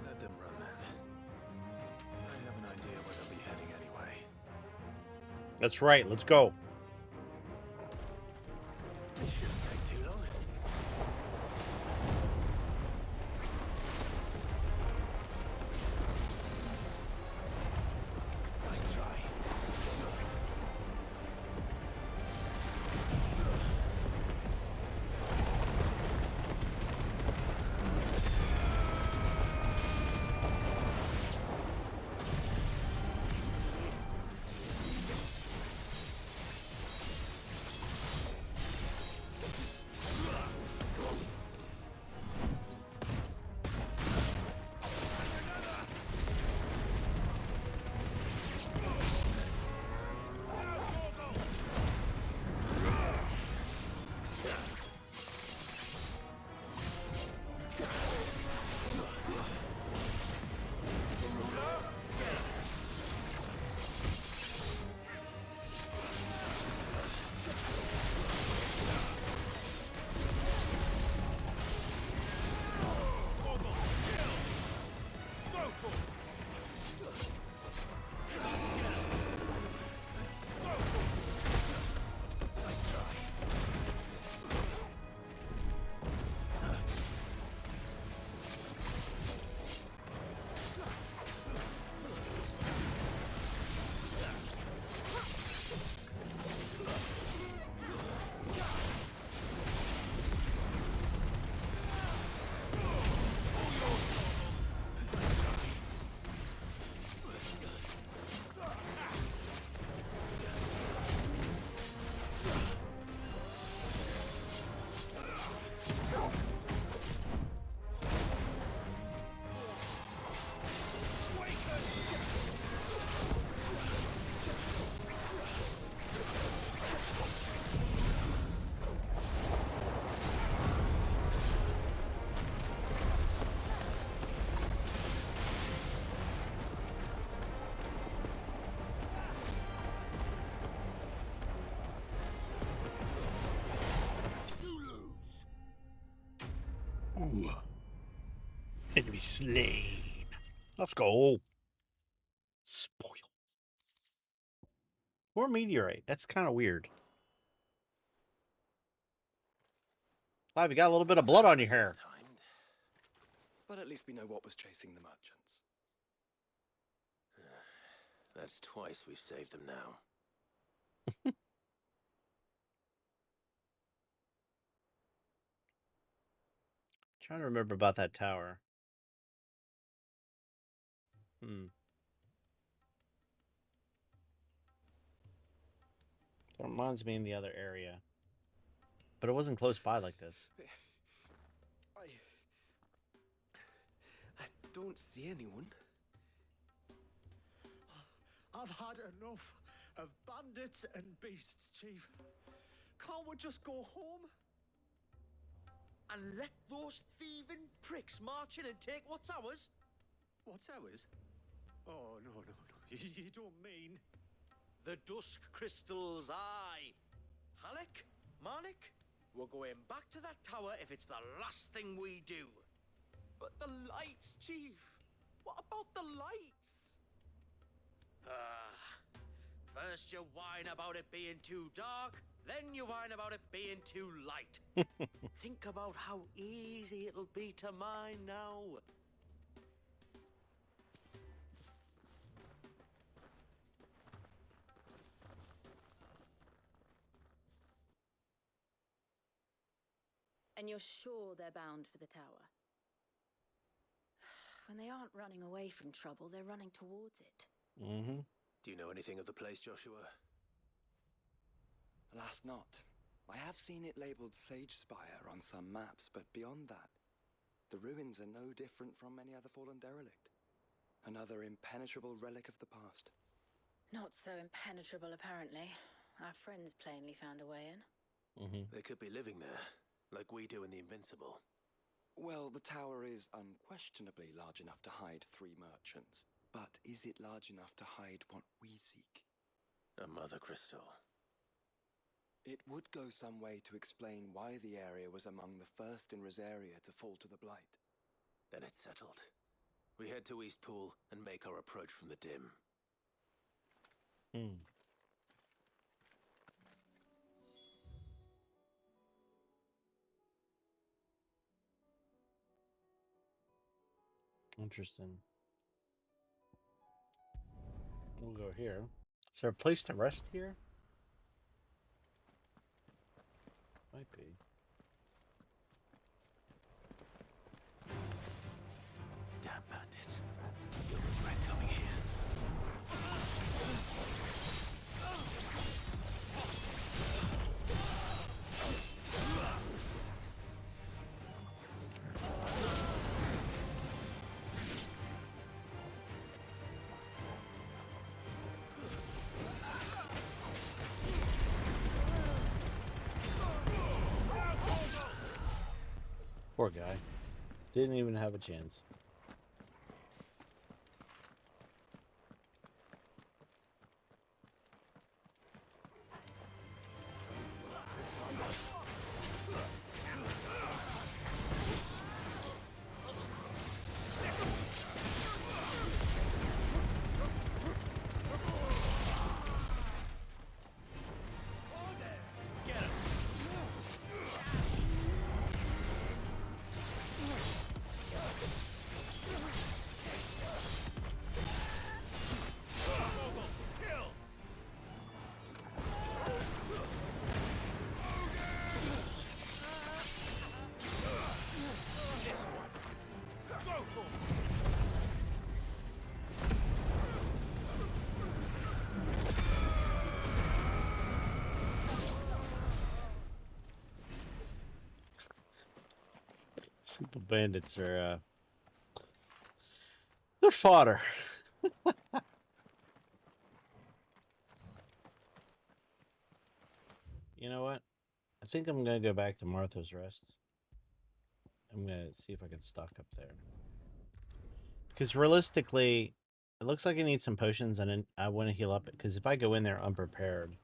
Let them run then. I have an idea where they'll be heading anyway. That's right. Let's go. It shouldn't take too long. Nice try. Ooh. Enemy slain. Let's go. Spoil. Or meteorite. That's kind of weird. Clive, you got a little bit of blood on your hair. But at least we know what was chasing the merchants. That's twice we've saved them now. Trying to remember about that tower. That reminds me in the other area. But it wasn't close by like this. I don't see anyone. I've had enough of bandits and beasts, Chief. Can't we just go home? And let those thieving pricks march in and take what's ours? What's ours? Oh, no. You don't mean... The Dusk Crystals, aye. Halleck, Marnik, we're going back to that tower if it's the last thing we do. But the lights, Chief. What about the lights? First you whine about it being too dark, then you whine about it being too light. Think about how easy it'll be to mine now. And you're sure they're bound for the tower? When they aren't running away from trouble, they're running towards it. Mm-hmm. Do you know anything of the place, Joshua? Alas, not. I have seen it labeled Sage Spire on some maps, but beyond that, the ruins are no different from any other fallen derelict. Another impenetrable relic of the past. Not so impenetrable, apparently. Our friends plainly found a way in. They could be living there, like we do in the Invincible. Well, the tower is unquestionably large enough to hide 3 merchants. But is it large enough to hide what we seek? A mother crystal. It would go some way to explain why the area was among the first in Rosaria to fall to the Blight. Then it's settled. We head to Eastpool and make our approach from the dim. Interesting. We'll go here. Is there a place to rest here? Might be. Damn bandits. You'll regret coming here. Poor guy. Didn't even have a chance. Simple bandits are, they're fodder. You know what? I think I'm gonna go back to Martha's Rest. I'm gonna see if I can stock up there. Because realistically, it looks like I need some potions and I want to heal up. Because if I go in there unprepared...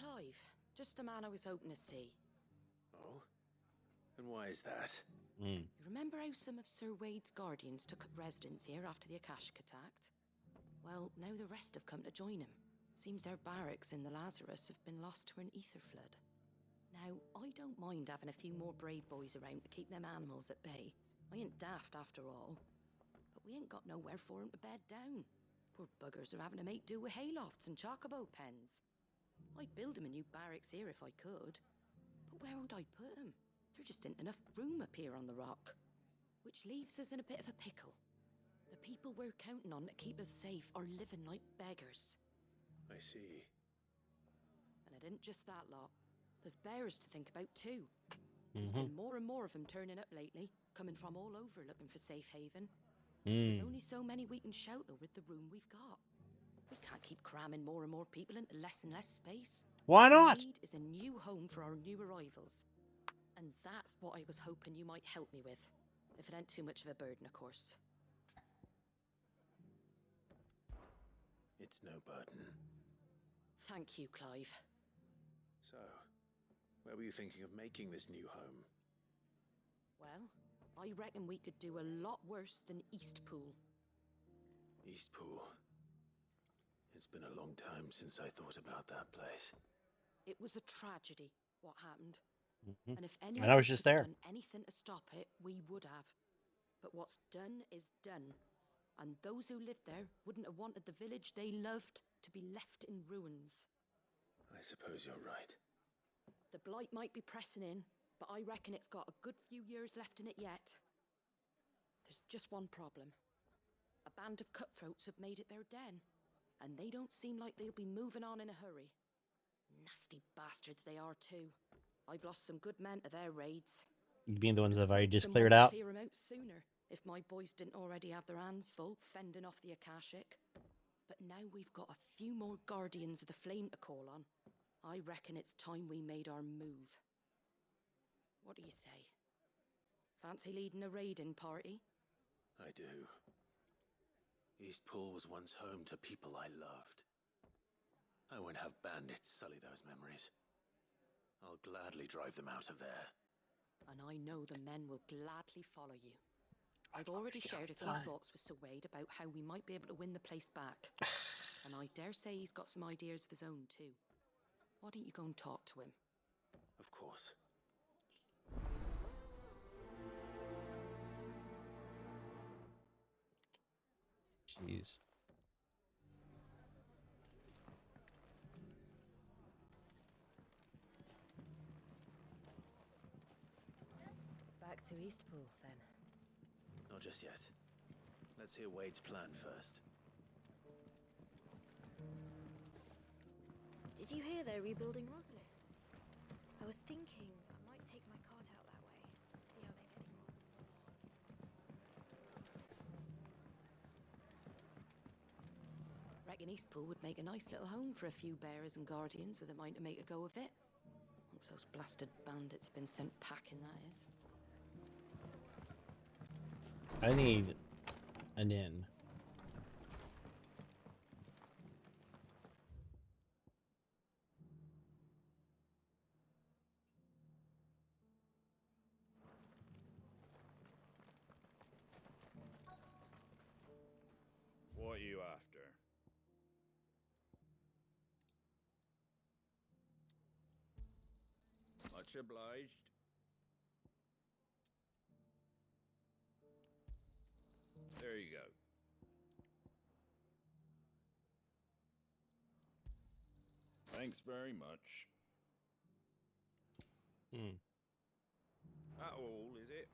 Clive. Just a man I was hoping to see. Oh? And why is that? You remember how some of Sir Wade's guardians took up residence here after the Akashic attacked? Well, now the rest have come to join him. Seems their barracks in the Lazarus have been lost to an ether flood. Now, I don't mind having a few more brave boys around to keep them animals at bay. I ain't daft after all. But we ain't got nowhere for 'em to bed down. Poor buggers are having to make do with haylofts and chocobo pens. I'd build 'em a new barracks here if I could. But where would I put 'em? There just ain't enough room up here on the rock. Which leaves us in a bit of a pickle. The people we're counting on to keep us safe are living like beggars. I see. And it isn't just that lot. There's bears to think about too. There's been more and more of them turning up lately, coming from all over looking for safe haven. There's only so many we can shelter with the room we've got. We can't keep cramming more and more people into less and less space. Why not? What we need is a new home for our new arrivals. And that's what I was hoping you might help me with. If it ain't too much of a burden, of course. It's no burden. Thank you, Clive. So, where were you thinking of making this new home? Well, I reckon we could do a lot worse than Eastpool. Eastpool. It's been a long time since I thought about that place. It was a tragedy, what happened. Mm-hmm. And if any And I of was us just could have there. done anything to stop it, we would have. But what's done is done. And those who lived there wouldn't have wanted the village they loved to be left in ruins. I suppose you're right. The blight might be pressing in, but I reckon it's got a good few years left in it yet. There's just one problem. A band of cutthroats have made it their den, and they don't seem like they'll be moving on in a hurry. Nasty bastards they are too. I've lost some good men to their raids. You mean the ones that I Sent just someone cleared to out? clear 'em out sooner, if my boys didn't already have their hands full fending off the Akashic. But now we've got a few more guardians of the flame to call on. I reckon it's time we made our move. What do you say? Fancy leading a raiding party? I do. Eastpool was once home to people I loved. I won't have bandits sully those memories. I'll gladly drive them out of there. And I know the men will gladly follow you. I've already shared a few thoughts with Sir Wade about how we might be able to win the place back. And I dare say he's got some ideas of his own too. Why don't you go and talk to him? Of course. Jeez. Back to Eastpool, then. Not just yet. Let's hear Wade's plan first. Did you hear they're rebuilding Rosalith? I was thinking I might take my cart out that way, see how they're getting on. Reckon Eastpool would make a nice little home for a few bearers and guardians with a mind to make a go of it. Once those blasted bandits have been sent packing, that is. I need an inn. What are you after? Much obliged. There you go. Thanks very much. That all, is it?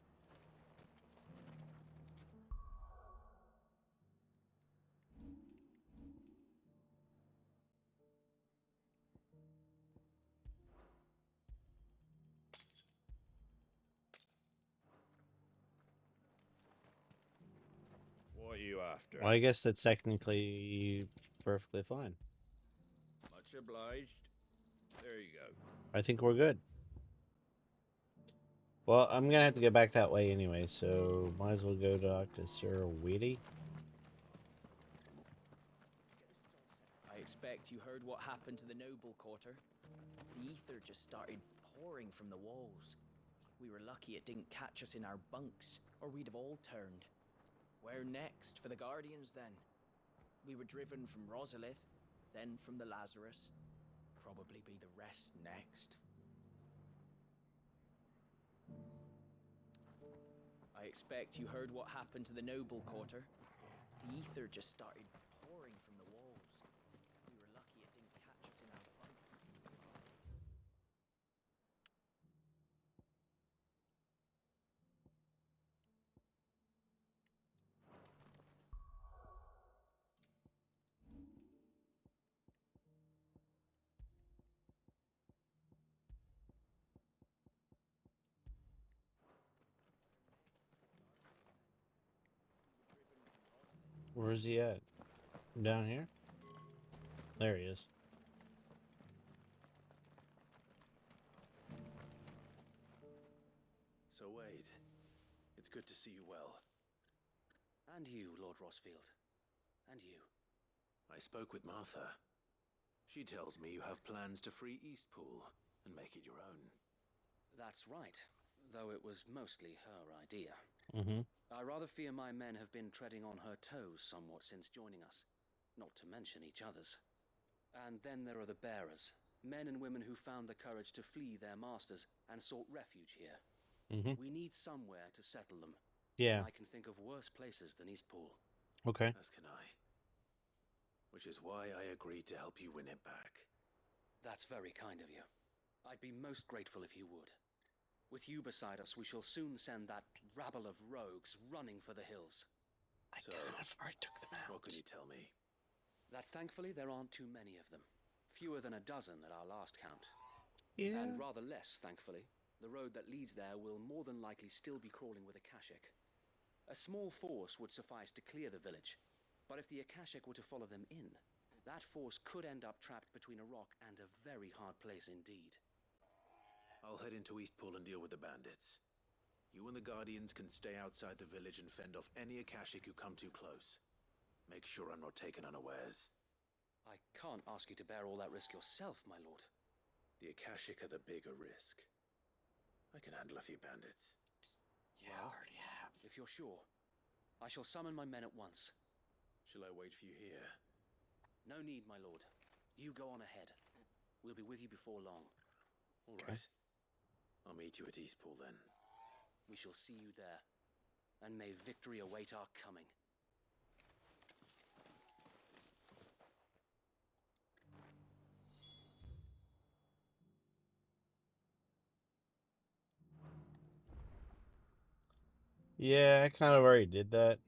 What are you after? Well, I guess that's technically perfectly fine. Much obliged. There you go. I think we're good. Well, I'm gonna have to get back that way anyway, so might as well go talk to Sir Weedy. I expect you heard what happened to the noble quarter. The ether just started pouring from the walls. We were lucky it didn't catch us in our bunks, or we'd have all turned. Where next for the Guardians, then? We were driven from Rosalith, then from the Lazarus. Probably be the rest next. I expect you heard what happened to the noble quarter. The ether just started pouring from the walls. We were lucky it didn't catch us in our bunks. Where is he at? Down here? There he is. So, Wade, it's good to see you well. And you, Lord Rossfield. And you. I spoke with Martha. She tells me you have plans to free Eastpool and make it your own. That's right, though it was mostly her idea. Mm-hmm. I rather fear my men have been treading on her toes somewhat since joining us, not to mention each other's. And then there are the bearers, men and women who found the courage to flee their masters and sought refuge here. Mm-hmm. We need somewhere to settle them. Yeah. And I can think of worse places than Eastpool. Okay. As can I. Which is why I agreed to help you win it back. That's very kind of you. I'd be most grateful if you would. With you beside us, we shall soon send that rabble of rogues running for the hills. I kind of already took them out. What can you tell me? That thankfully there aren't too many of them. Fewer than a dozen at our last count. Yeah. And rather less, thankfully. The road that leads there will more than likely still be crawling with Akashic. A small force would suffice to clear the village, but if the Akashic were to follow them in, that force could end up trapped between a rock and a very hard place indeed. I'll head into Eastpool and deal with the bandits. You and the Guardians can stay outside the village and fend off any Akashic who come too close. Make sure I'm not taken unawares. I can't ask you to bear all that risk yourself, my lord. The Akashic are the bigger risk. I can handle a few bandits. Yeah, I already have. If you're sure, I shall summon my men at once. Shall I wait for you here? No need, my lord. You go on ahead. We'll be with you before long. All right. I'll meet you at Eastpool then. We shall see you there. And may victory await our coming. Yeah, I kind of already did that.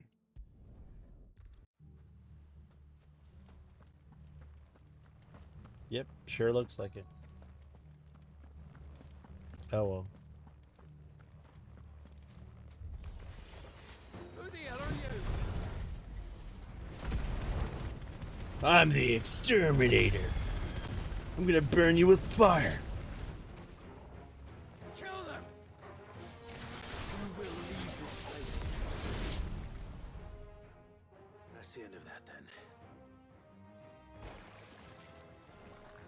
Yep, sure looks like it. Oh well. Who the hell are you? I'm the exterminator. I'm gonna burn you with fire. Kill them! You will leave this place. That's the end of that then.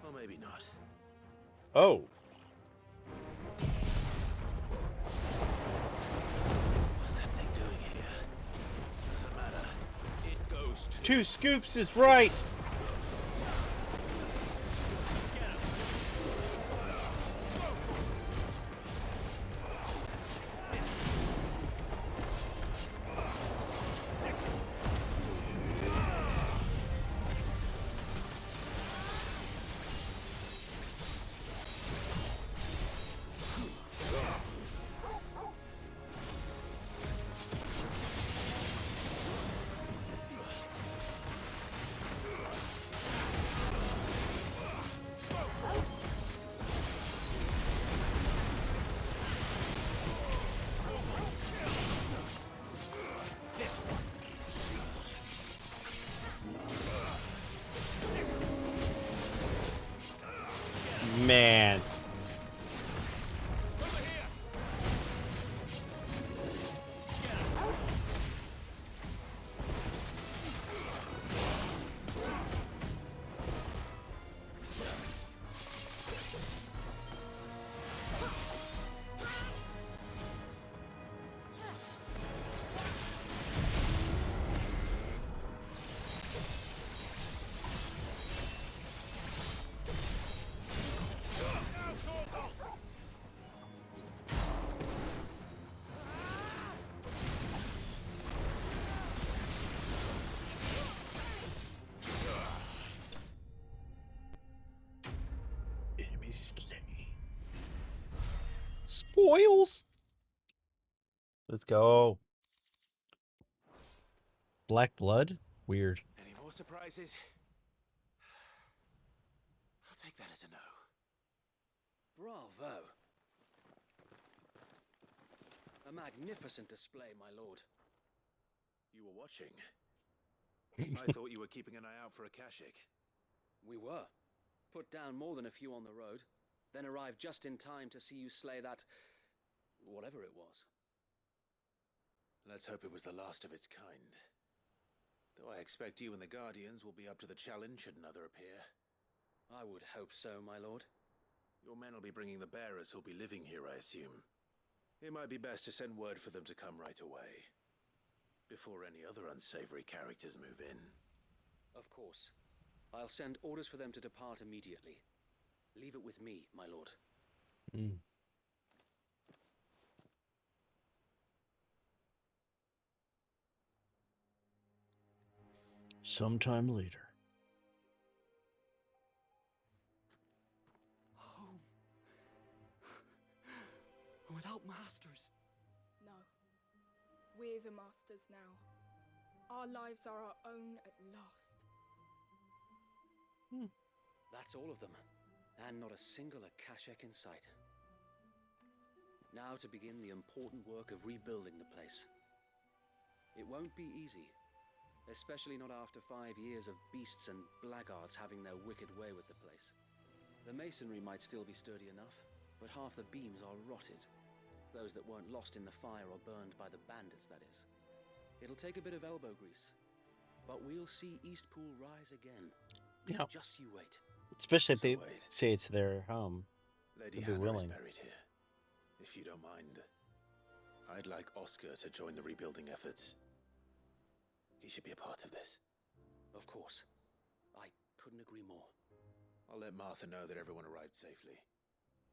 Or maybe not. Oh. What's that thing doing here? Doesn't matter. It goes to... 2 scoops is right. Man. foils. Let's go. Black blood? Weird. Any more surprises? I'll take that as a no. Bravo! A magnificent display, my lord. You were watching. I thought you were keeping an eye out for a Kashik. We were. Put down more than a few on the road, then arrived just in time to see you slay that... whatever it was. Let's hope it was the last of its kind. Though I expect you and the Guardians will be up to the challenge should another appear. I would hope so, my lord. Your men will be bringing the bearers who'll be living here, I assume. It might be best to send word for them to come right away, before any other unsavory characters move in. Of course. I'll send orders for them to depart immediately. Leave it with me, my lord. Sometime later. Home. Without masters. No. We're the masters now. Our lives are our own at last. That's all of them. And not a single Akashek in sight. Now to begin the important work of rebuilding the place. It won't be easy. Especially not after 5 years of beasts and blackguards having their wicked way with the place. The masonry might still be sturdy enough, but half the beams are rotted. Those that weren't lost in the fire or burned by the bandits, that is. It'll take a bit of elbow grease, but we'll see Eastpool rise again. Yeah. Just you wait. Especially if they say it's their home. Lady They'll be Hannah is willing. buried here. If you don't mind, I'd like Oscar to join the rebuilding efforts. He should be a part of this. Of course. I couldn't agree more. I'll let Martha know that everyone arrived safely.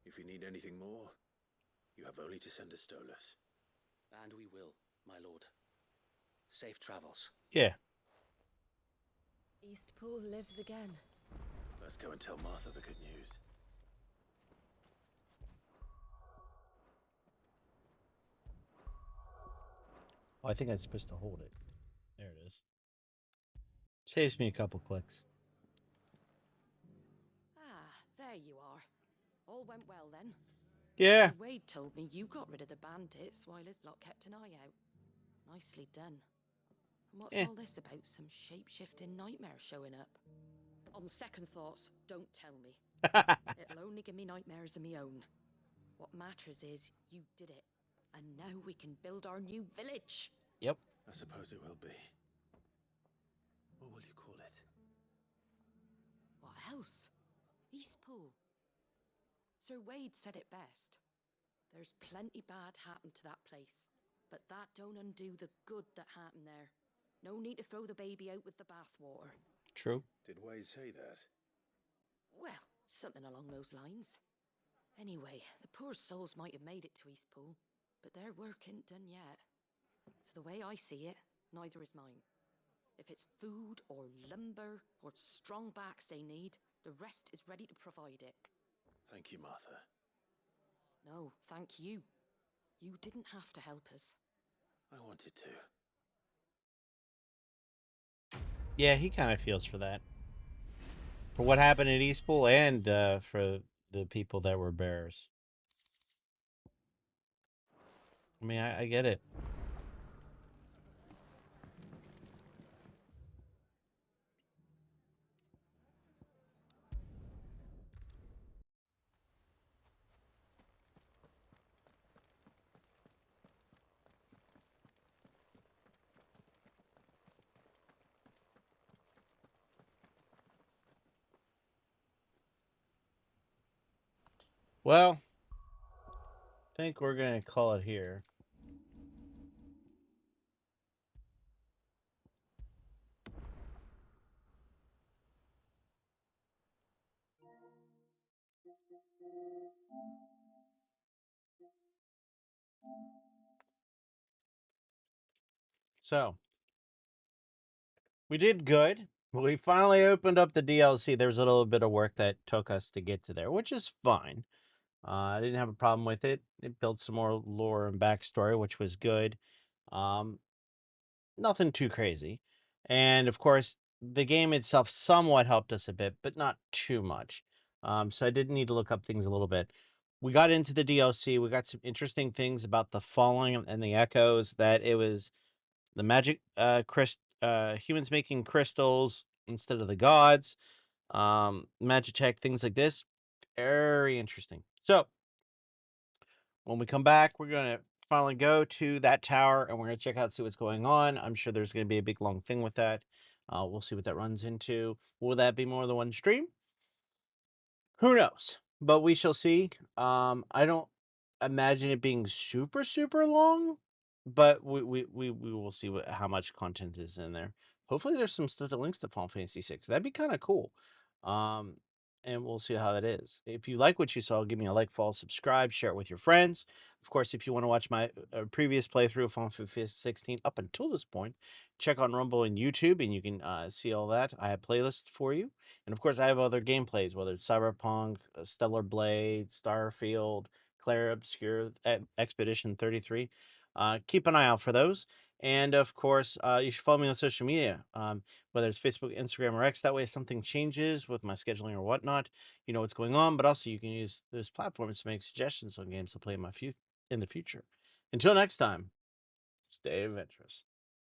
If you need anything more, you have only to send a Stolas. And we will, my lord. Safe travels. Yeah. Eastpool lives again. Let's go and tell Martha the good news. Oh, I think I'm supposed to hold it. There it is. Saves me a couple clicks. Ah, there you are. All went well then. Yeah. Wade told me you got rid of the bandits while his lot kept an eye out. Nicely done. And what's all this about some shape-shifting nightmare showing up? On second thoughts, don't tell me. It'll only give me nightmares of me own. What matters is you did it. And now we can build our new village. Yep. I suppose it will be. What will you call it? What else? Eastpool. Sir Wade said it best. There's plenty bad happened to that place, but that don't undo the good that happened there. No need to throw the baby out with the bathwater. True. Did Wade say that? Well, something along those lines. Anyway, the poor souls might have made it to Eastpool, but their work ain't done yet. So the way I see it, neither is mine. If it's food or lumber or strong backs they need, the rest is ready to provide it. Thank you, Martha. No, thank you. You didn't have to help us. I wanted to. Yeah, he kind of feels for that. For what happened at Eastpool and for the people that were bearers. I mean, I get it. Well, I think we're going to call it here. So, we did good. We finally opened up the DLC. There's a little bit of work that took us to get to there, which is fine. I didn't have a problem with it. It built some more lore and backstory, which was good. Um, Nothing too crazy. And of course, the game itself somewhat helped us a bit, but not too much. So I did need to look up things a little bit. We got into the DLC. We got some interesting things about the falling and the echoes, that it was the magic humans making crystals instead of the gods, Magitech, things like this. Very interesting. So when we come back, we're gonna finally go to that tower and we're gonna check out, see what's going on. I'm sure there's gonna be a big long thing with that. We'll see what that runs into. Will that be more than one stream? Who knows? But we shall see. I don't imagine it being super, super long, but we will see how much content is in there. Hopefully there's some stuff that links to Final Fantasy VI. That'd be kind of cool. Um, and we'll see how that is. If you like what you saw, give me a like, follow, subscribe, share it with your friends. Of course, if you want to watch my previous playthrough of Final Fantasy 16 up until this point, check on Rumble and YouTube, and you can see all that. I have playlists for you. And of course, I have other gameplays, whether it's Cyberpunk, Stellar Blade, Starfield, Claire Obscure, Expedition 33. Keep an eye out for those. And of course, you should follow me on social media, whether it's Facebook, Instagram, or X. That way, if something changes with my scheduling or whatnot, you know what's going on. But also, you can use those platforms to make suggestions on games to play in the future. Until next time, stay adventurous.